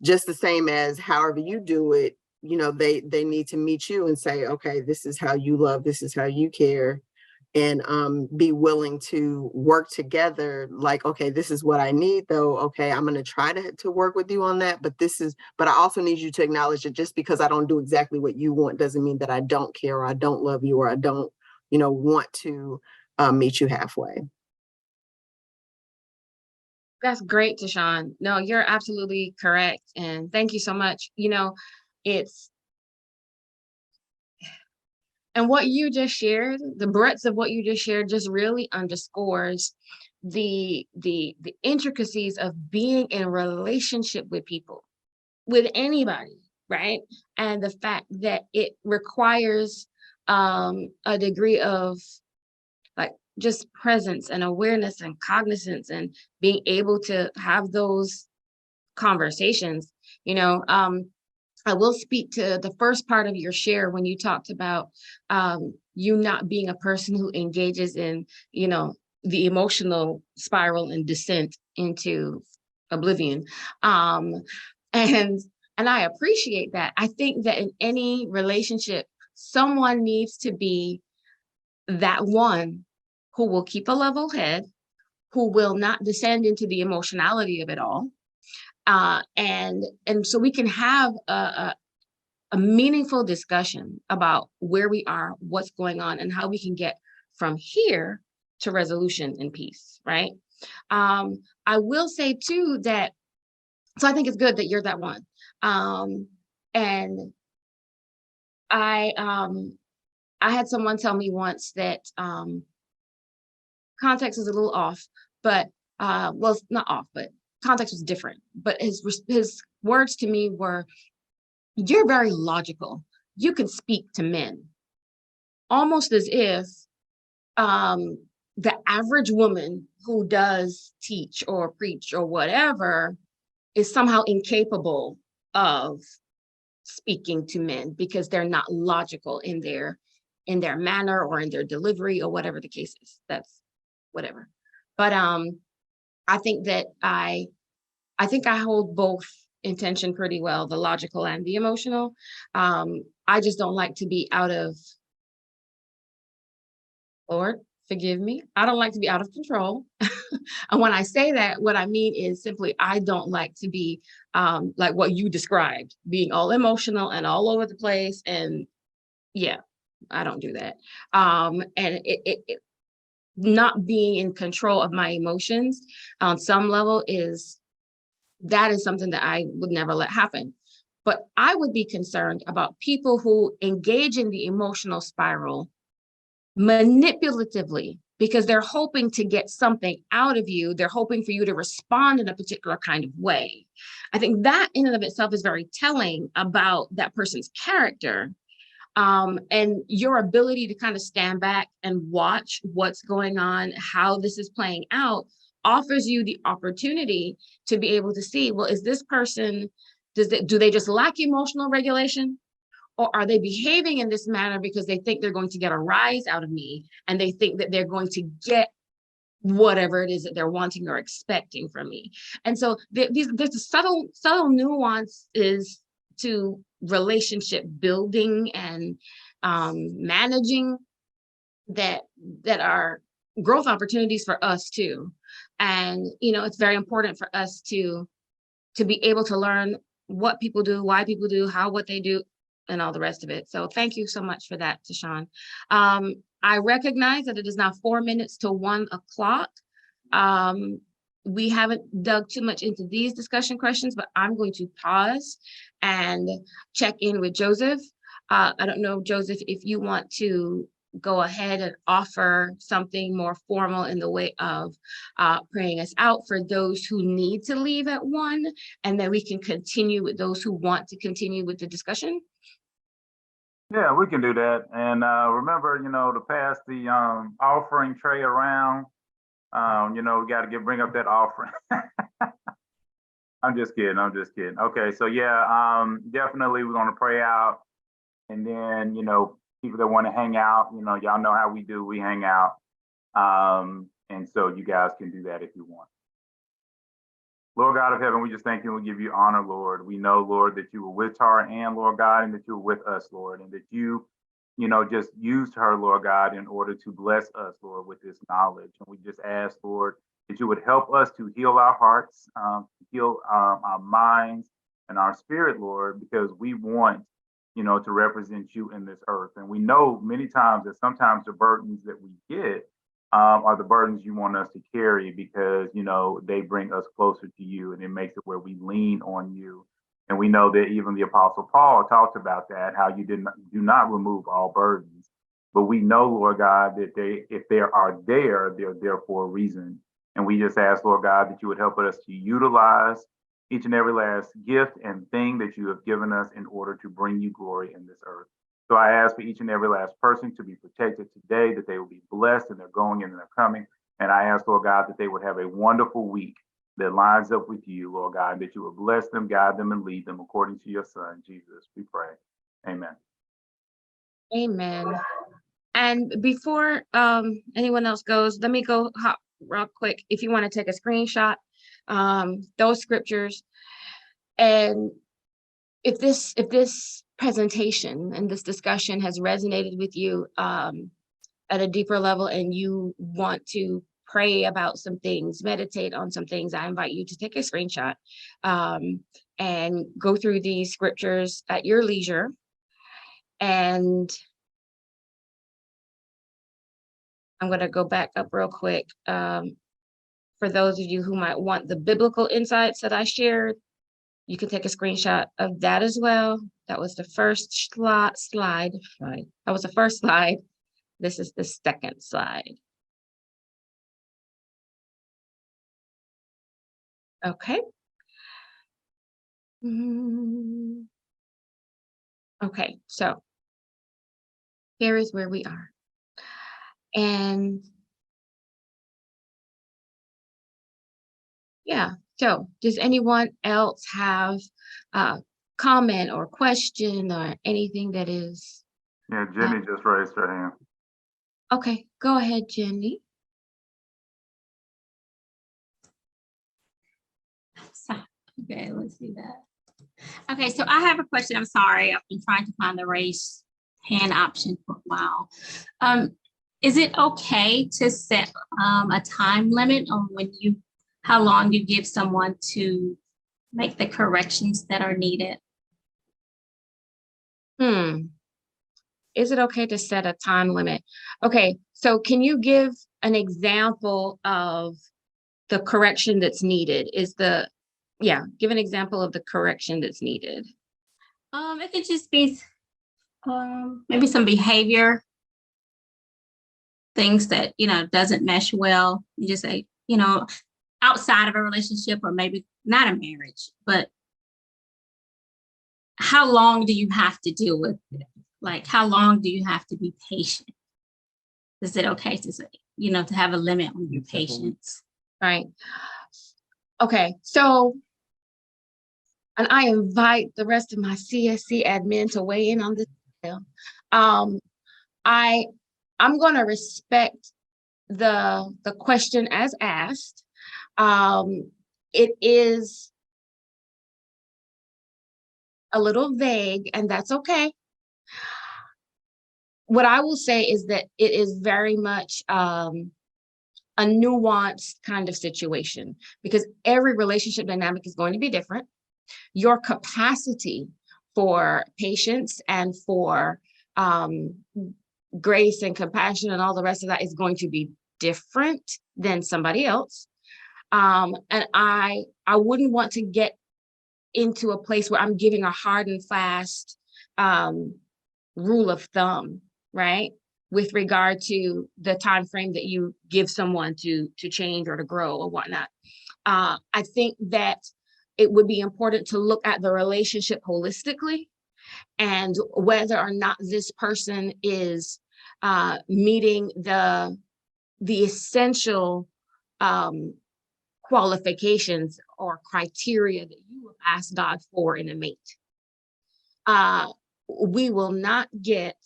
Just the same as however you do it, you know, they need to meet you and say, okay, this is how you love, this is how you care, and be willing to work together. Like, okay, this is what I need though. Okay, I'm going to try to work with you on that, but I also need you to acknowledge that just because I don't do exactly what you want doesn't mean that I don't care or I don't love you or I don't, you know, want to meet you halfway. That's great, Tashawn. No, you're absolutely correct. And thank you so much. You know, and what you just shared, the breadth of what you just shared just really underscores the intricacies of being in a relationship with people, with anybody, right? And the fact that it requires a degree of like just presence and awareness and cognizance and being able to have those conversations. You know, I will speak to the first part of your share when you talked about you not being a person who engages in, you know, the emotional spiral and descent into oblivion. And I appreciate that. I think that in any relationship, someone needs to be that one who will keep a level head, who will not descend into the emotionality of it all. And so we can have a meaningful discussion about where we are, what's going on, and how we can get from here to resolution and peace, right? I will say too that, so I think it's good that you're that one. And I had someone tell me once that context is a little off, but well, it's not off, but context was different. But his words to me were, "You're very logical. You can speak to men," almost as if the average woman who does teach or preach or whatever is somehow incapable of speaking to men because they're not logical in their manner or in their delivery or whatever the case is. That's whatever. But I think that I hold both intention pretty well, the logical and the emotional. I just don't like to be out of, Lord, forgive me. I don't like to be out of control. And when I say that, what I mean is simply, I don't like to be like what you described, being all emotional and all over the place. And yeah, I don't do that. And it not being in control of my emotions on some level is something that I would never let happen. But I would be concerned about people who engage in the emotional spiral manipulatively because they're hoping to get something out of you. They're hoping for you to respond in a particular kind of way. I think that in and of itself is very telling about that person's character. And your ability to kind of stand back and watch what's going on, how this is playing out, offers you the opportunity to be able to see, well, is this person, do they just lack emotional regulation? Or are they behaving in this manner because they think they're going to get a rise out of me and they think that they're going to get whatever it is that they're wanting or expecting from me? And so there's a subtle nuances to relationship building and managing that are growth opportunities for us too. And it's very important for us to be able to learn what people do, why people do, what they do, and all the rest of it. So thank you so much for that, Tashawn. I recognize that it is now 4 minutes to 1 o'clock. We haven't dug too much into these discussion questions, but I'm going to pause and check in with Joseph. I don't know, Joseph, if you want to go ahead and offer something more formal in the way of praying us out for those who need to leave at 1, and then we can continue with those who want to continue with the discussion. Yeah, we can do that. And remember, to pass the offering tray around. We got to bring up that offering. I'm just kidding. Okay, so yeah, definitely we're gonna pray out, and then people that want to hang out, y'all know how we do. We hang out, and so you guys can do that if you want. Lord God of heaven, we just thank you and we give you honor, Lord. We know, Lord, that you were with Tara Ann, Lord God, and that you were with us, Lord, and that you, just used her, Lord God, in order to bless us, Lord, with this knowledge. And we just ask, Lord, that you would help us to heal our hearts, heal our minds and our spirit, Lord, because we want, to represent you in this earth. And we know many times that sometimes the burdens that we get are the burdens you want us to carry because, they bring us closer to you, and it makes it where we lean on you. And we know that even the Apostle Paul talked about that, how you do not remove all burdens. But we know, Lord God, that if they are there, they're there for a reason. And we just ask, Lord God, that you would help us to utilize each and every last gift and thing that you have given us in order to bring you glory in this earth. So I ask for each and every last person to be protected today, that they will be blessed in their going and their coming. And I ask, Lord God, that they would have a wonderful week that lines up with you, Lord God, and that you will bless them, guide them, and lead them according to your Son, Jesus. We pray. Amen. Amen. And before anyone else goes, let me go hop real quick. If you want to take a screenshot, those scriptures, and if this presentation and this discussion has resonated with you at a deeper level, and you want to pray about some things, meditate on some things, I invite you to take a screenshot and go through these scriptures at your leisure. And I'm going to go back up real quick. For those of you who might want the biblical insights that I shared, you can take a screenshot of that as well. That was the first slide. That was the first slide. This is the second slide. Okay. Okay, so here is where we are. And yeah, So does anyone else have a comment or question or anything that is, Yeah, Jenny just raised her hand. okay, go ahead, Jenny. Okay, let's see that. Okay, so I have a question. I'm sorry. I've been trying to find the raise hand option for a while. Is it okay to set a time limit on how long you give someone to make the corrections that are needed? Is it okay to set a time limit? Okay, so can you give an example of the correction that's needed? Give an example of the correction that's needed. It could just be maybe some behavior things that doesn't mesh well. You just say, outside of a relationship, or maybe not a marriage, but how long do you have to deal with it? Like, how long do you have to be patient? Is it okay to say, to have a limit on your patience? Right. Okay, so, and I invite the rest of my CSC admin to weigh in on this. I'm going to respect the question as asked. It is a little vague, and that's okay. What I will say is that it is very much a nuanced kind of situation, because every relationship dynamic is going to be different. Your capacity for patience and for grace and compassion and all the rest of that is going to be different than somebody else. And I wouldn't want to get into a place where I'm giving a hard and fast rule of thumb, right, with regard to the time frame that you give someone to change or to grow or whatnot. I think that it would be important to look at the relationship holistically, and whether or not this person is meeting the essential qualifications or criteria that you have asked God for in a mate. We will not get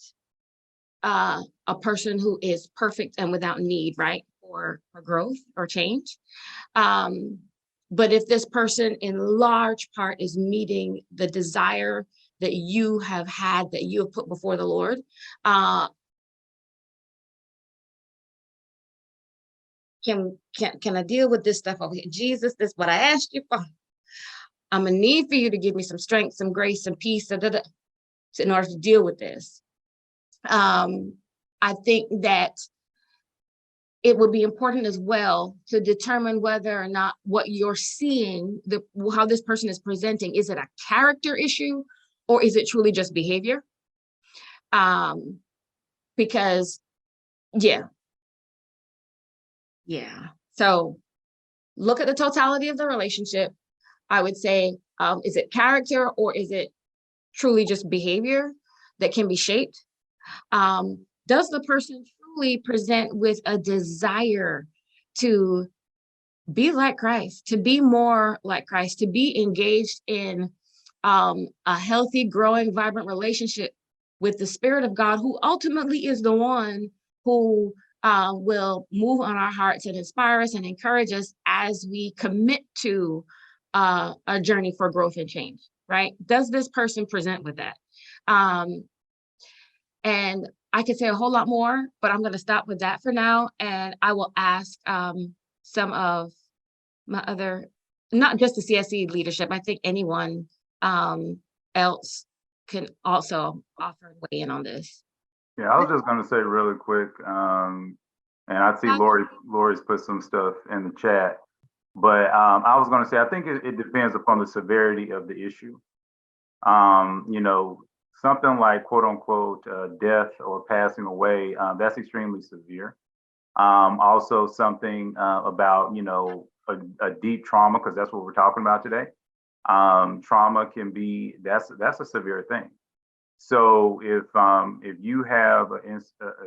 a person who is perfect and without need, right, for growth or change. But if this person in large part is meeting the desire that you have had, that you have put before the Lord, can I deal with this stuff over here? Jesus, this is what I asked you for. I'm gonna need for you to give me some strength, some grace, some peace, in order to deal with this. I think that it would be important as well to determine whether or not what you're seeing, how this person is presenting, is it a character issue or is it truly just behavior? Because, yeah. So look at the totality of the relationship. I would say, is it character or is it truly just behavior that can be shaped? Does the person truly present with a desire to be like Christ, to be more like Christ, to be engaged in a healthy, growing, vibrant relationship with the Spirit of God, who ultimately is the one who will move on our hearts and inspire us and encourage us as we commit to a journey for growth and change, right? Does this person present with that? And I could say a whole lot more, but I'm going to stop with that for now. And I will ask some of my other, not just the CSC leadership, I think anyone else can also offer and weigh in on this. Yeah, I was just going to say really quick, and I see Lori's put some stuff in the chat, but I was going to say, I think it depends upon the severity of the issue. Something like quote unquote death or passing away, that's extremely severe. Also something about, a deep trauma, because that's what we're talking about today. Trauma can be, that's a severe thing. So if you have a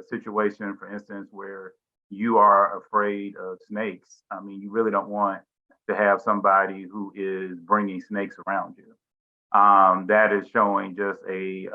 situation, for instance, where you are afraid of snakes, I mean, you really don't want to have somebody who is bringing snakes around you. That is showing just a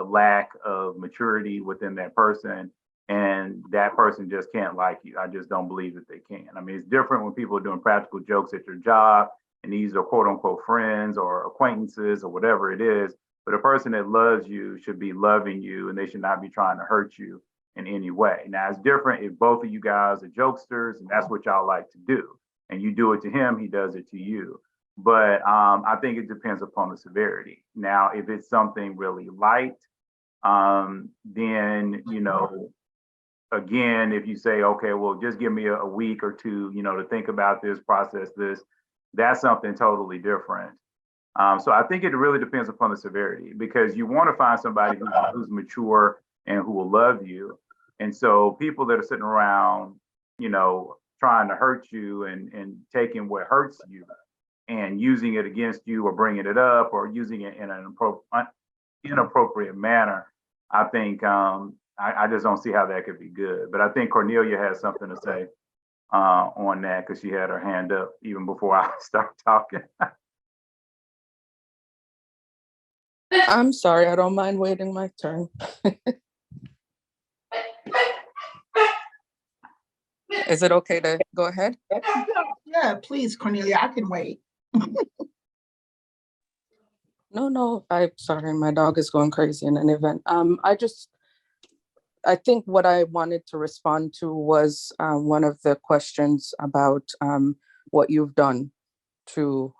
lack of maturity within that person, and that person just can't like you. I just don't believe that they can. I mean, it's different when people are doing practical jokes at your job, and these are quote unquote friends or acquaintances or whatever it is. But a person that loves you should be loving you, and they should not be trying to hurt you in any way. Now, it's different if both of you guys are jokesters and that's what y'all like to do, and you do it to him, he does it to you. But I think it depends upon the severity. Now, if it's something really light, then, you know, again, if you say, okay, well, just give me a week or two, you know, to think about this, process this, that's something totally different. So I think it really depends upon the severity, because you want to find somebody who's mature and who will love you. And so people that are sitting around, you know, trying to hurt you and taking what hurts you and using it against you or bringing it up or using it in an inappropriate manner, I think I just don't see how that could be good. But I think Cornelia has something to say on that, because she had her hand up even before I start talking. I'm sorry, I don't mind waiting my turn. Is it okay to go ahead? Yeah, please, Cornelia, I can wait. No, I'm sorry, my dog is going crazy in an event. I think what I wanted to respond to was one of the questions about what you've done to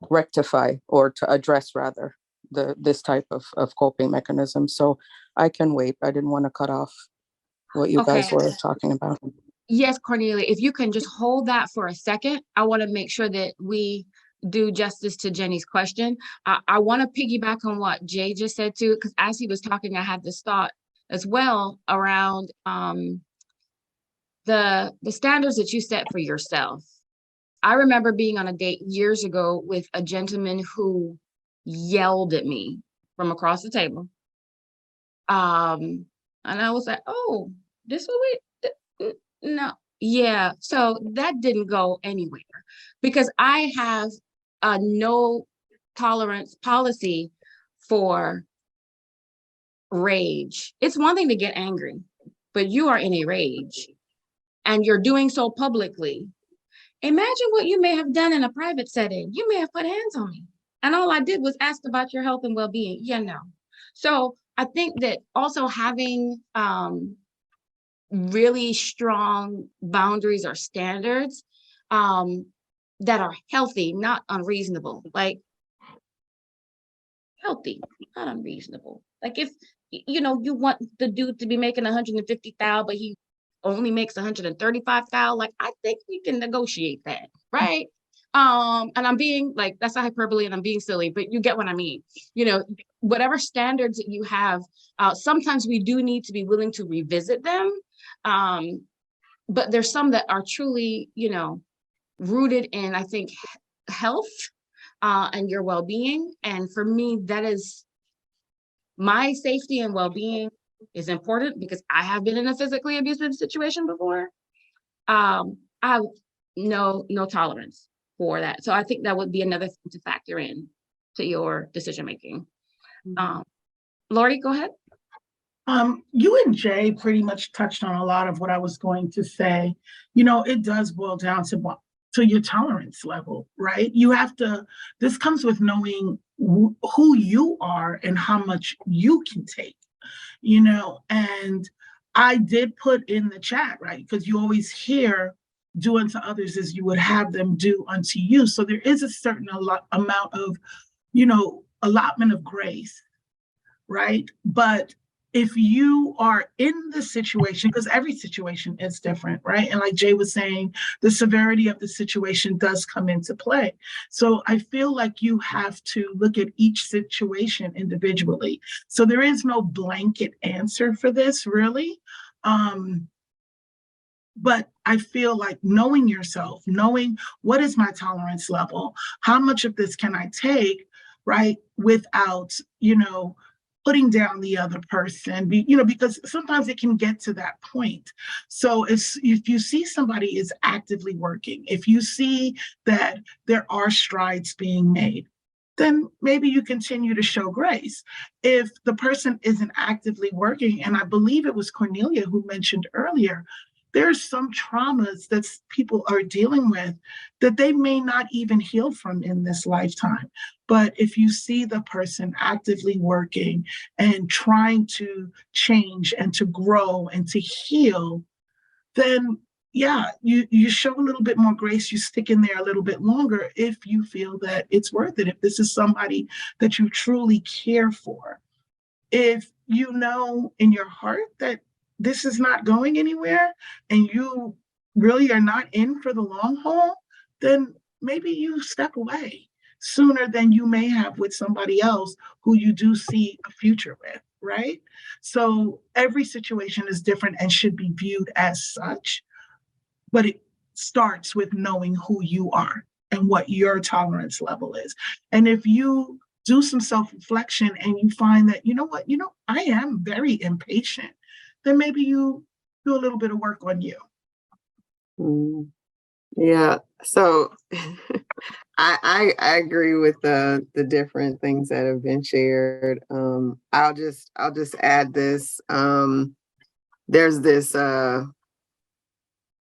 rectify, or to address rather, this type of coping mechanism. So I can wait. I didn't want to cut off what you guys were talking about. Yes, Cornelia, if you can just hold that for a second, I want to make sure that we do justice to Jenny's question. I want to piggyback on what Jay just said too, because as he was talking, I had this thought as well around the standards that you set for yourself. I remember being on a date years ago with a gentleman who yelled at me from across the table. And I was like, oh, this what we, no. Yeah, so that didn't go anywhere, because I have a no tolerance policy for rage. It's one thing to get angry, but you are in a rage and you're doing so publicly. Imagine what you may have done in a private setting. You may have put hands on me, and all I did was ask about your health and well-being. Yeah, no. So I think that also having really strong boundaries or standards that are healthy, not unreasonable, like healthy, not unreasonable. Like if, you know, you want the dude to be making 150,000, but he only makes 135,000, like I think we can negotiate that, right? And I'm being like, that's a hyperbole and I'm being silly, but you get what I mean. You know, whatever standards that you have, sometimes we do need to be willing to revisit them. But there's some that are truly, you know, rooted in, I think, health and your well-being. And for me, that is my safety and well-being is important, because I have been in a physically abusive situation before. I have no tolerance for that. So I think that would be another thing to factor in to your decision-making. Lori, go ahead. You and Jay pretty much touched on a lot of what I was going to say. You know, it does boil down to your tolerance level, right? You have to, this comes with knowing who you are and how much you can take, you know. And I did put in the chat, right? Because you always hear, do unto others as you would have them do unto you. So there is a certain amount of, you know, allotment of grace, right? But if you are in the situation, because every situation is different, right? And like Jay was saying, the severity of the situation does come into play. So I feel like you have to look at each situation individually. So there is no blanket answer for this, really. But I feel like knowing yourself, knowing what is my tolerance level, how much of this can I take, right? Without, you know, putting down the other person, because sometimes it can get to that point. So if you see somebody is actively working, if you see that there are strides being made, then maybe you continue to show grace. If the person isn't actively working, and I believe it was Cornelia who mentioned earlier, there's some traumas that people are dealing with that they may not even heal from in this lifetime. But if you see the person actively working and trying to change and to grow and to heal, then yeah, you show a little bit more grace, you stick in there a little bit longer if you feel that it's worth it, if this is somebody that you truly care for. If you know in your heart that this is not going anywhere and you really are not in for the long haul, then maybe you step away sooner than you may have with somebody else who you do see a future with, right? So every situation is different and should be viewed as such, but it starts with knowing who you are and what your tolerance level is. And if you do some self-reflection and you find that, I am very impatient, then maybe you do a little bit of work on you. Yeah. So I agree with the different things that have been shared. I'll just add this. There's this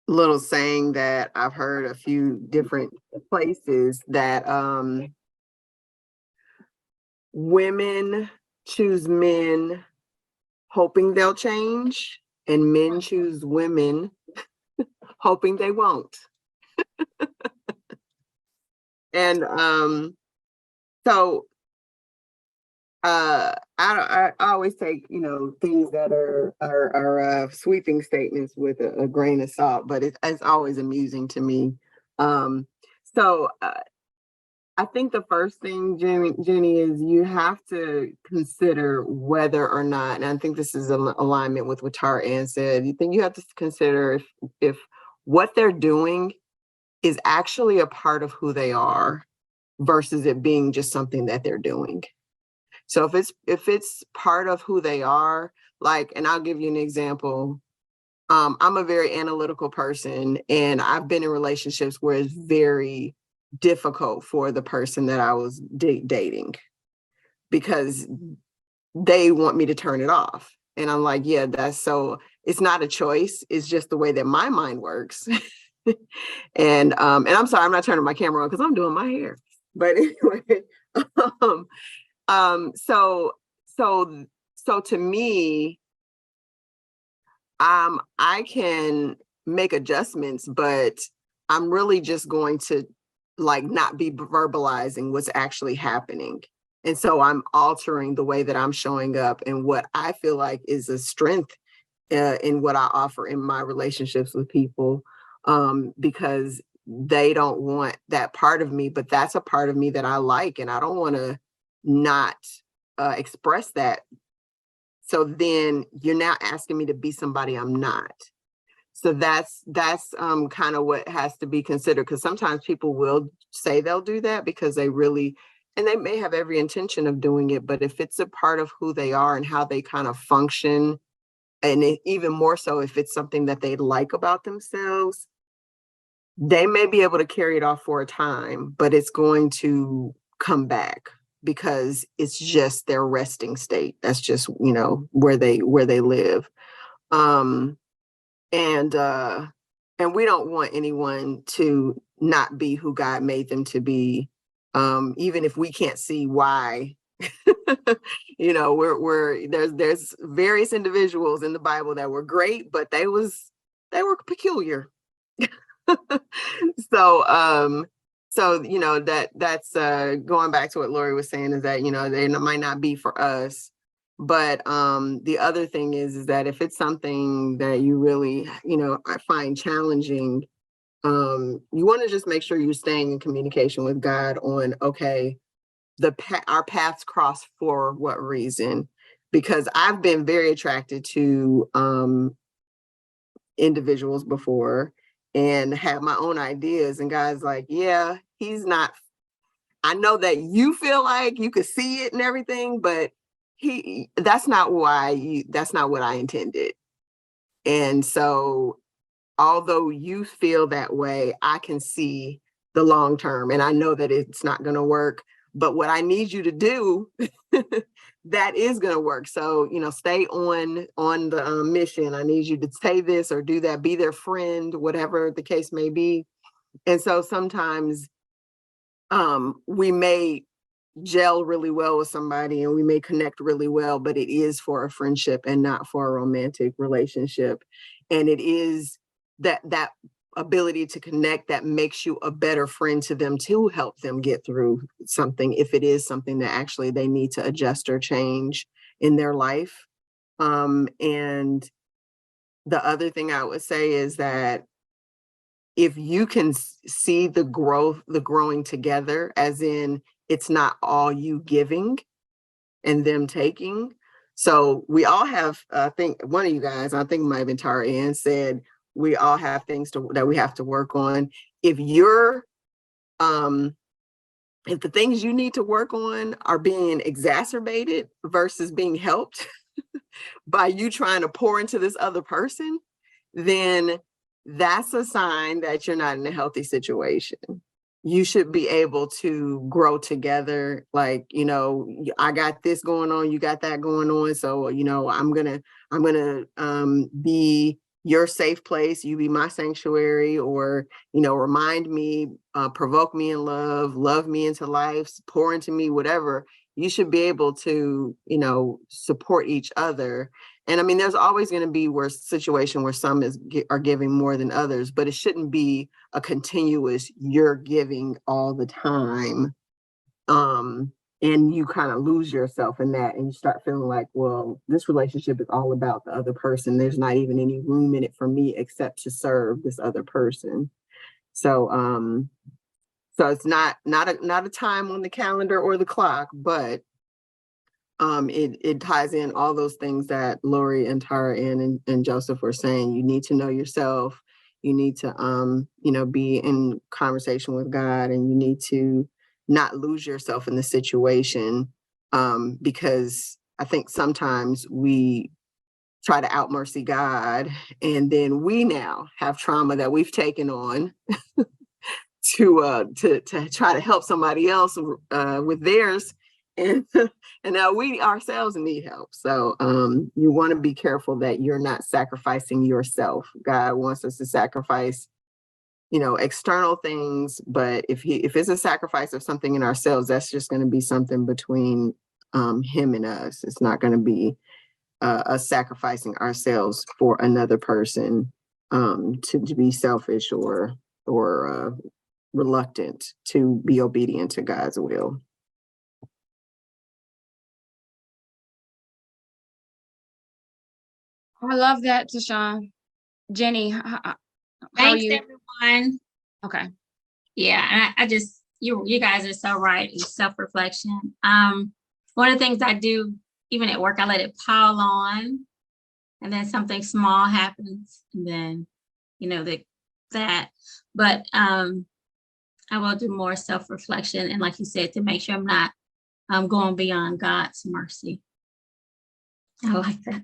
little saying that I've heard a few different places that women choose men hoping they'll change, and men choose women hoping they won't. And so I always take things that are sweeping statements with a grain of salt, but it's always amusing to me. So I think the first thing, Jenny, is you have to consider whether or not, and I think this is in alignment with what Tara Ann said. You have to consider if what they're doing is actually a part of who they are versus it being just something that they're doing. So if it's part of who they are, and I'll give you an example. I'm a very analytical person, and I've been in relationships where it's very difficult for the person that I was dating because they want me to turn it off. And I'm like, yeah, it's not a choice. It's just the way that my mind works. And I'm sorry, I'm not turning my camera on because I'm doing my hair. But anyway, so to me, I can make adjustments, but I'm really just going to not be verbalizing what's actually happening. And so I'm altering the way that I'm showing up and what I feel like is a strength in what I offer in my relationships with people, because they don't want that part of me, but that's a part of me that I like, and I don't want to not express that. So then you're now asking me to be somebody I'm not. So that's kind of what has to be considered, because sometimes people will say they'll do that because they really, and they may have every intention of doing it, but if it's a part of who they are and how they kind of function, and even more so if it's something that they like about themselves, they may be able to carry it off for a time, but it's going to come back because it's just their resting state. That's just, where they live. And we don't want anyone to not be who God made them to be, even if we can't see why. There's various individuals in the Bible that were great, but they were peculiar. So that's going back to what Lori was saying, is that they might not be for us. But the other thing is that if it's something that you really, I find challenging, you want to just make sure you're staying in communication with God on, okay, our paths cross for what reason? Because I've been very attracted to individuals before and have my own ideas, and God's like, yeah, he's not. I know that you feel like you could see it and everything, but that's not what I intended. And so although you feel that way, I can see the long term, and I know that it's not going to work. But what I need you to do, that is going to work. So, stay on the mission. I need you to say this or do that, be their friend, whatever the case may be. And so sometimes we may gel really well with somebody and we may connect really well, but it is for a friendship and not for a romantic relationship. And it is that ability to connect that makes you a better friend to them, to help them get through something, if it is something that actually they need to adjust or change in their life. And the other thing I would say is that if you can see the growing together, as in it's not all you giving and them taking. So we all have, I think one of you guys, I think it might have been Tara Ann, said we all have things that we have to work on. If you're, if the things you need to work on are being exacerbated versus being helped by you trying to pour into this other person, then that's a sign that you're not in a healthy situation. You should be able to grow together. Like, I got this going on, you got that going on. So, I'm gonna be your safe place, you be my sanctuary, or, remind me, provoke me in love me into life, pour into me, whatever. You should be able to, support each other. And I mean, there's always going to be a situation where some are giving more than others, but it shouldn't be a continuous, you're giving all the time. And you kind of lose yourself in that, and you start feeling like, well, this relationship is all about the other person. There's not even any room in it for me except to serve this other person. So, so it's not a time on the calendar or the clock, but it ties in all those things that Lori and Tara and Joseph were saying. You need to know yourself. You need to, be in conversation with God, and you need to not lose yourself in the situation, because I think sometimes we try to outmercy God, and then we now have trauma that we've taken on to try to help somebody else with theirs, and now we ourselves need help. So you want to be careful that you're not sacrificing yourself. God wants us to sacrifice, external things, but if it's a sacrifice of something in ourselves, that's just going to be something between him and us. It's not going to be us sacrificing ourselves for another person, to be selfish or reluctant to be obedient to God's will. I love that, Tashawn. Jenny, how are Thanks, you? everyone. Okay. Yeah, and I just, you guys are so right. It's self-reflection. One of the things I do, even at work, I let it pile on, and then something small happens, and then, that. But I will do more self-reflection, and like you said, to make sure I'm not going beyond God's mercy. I like that.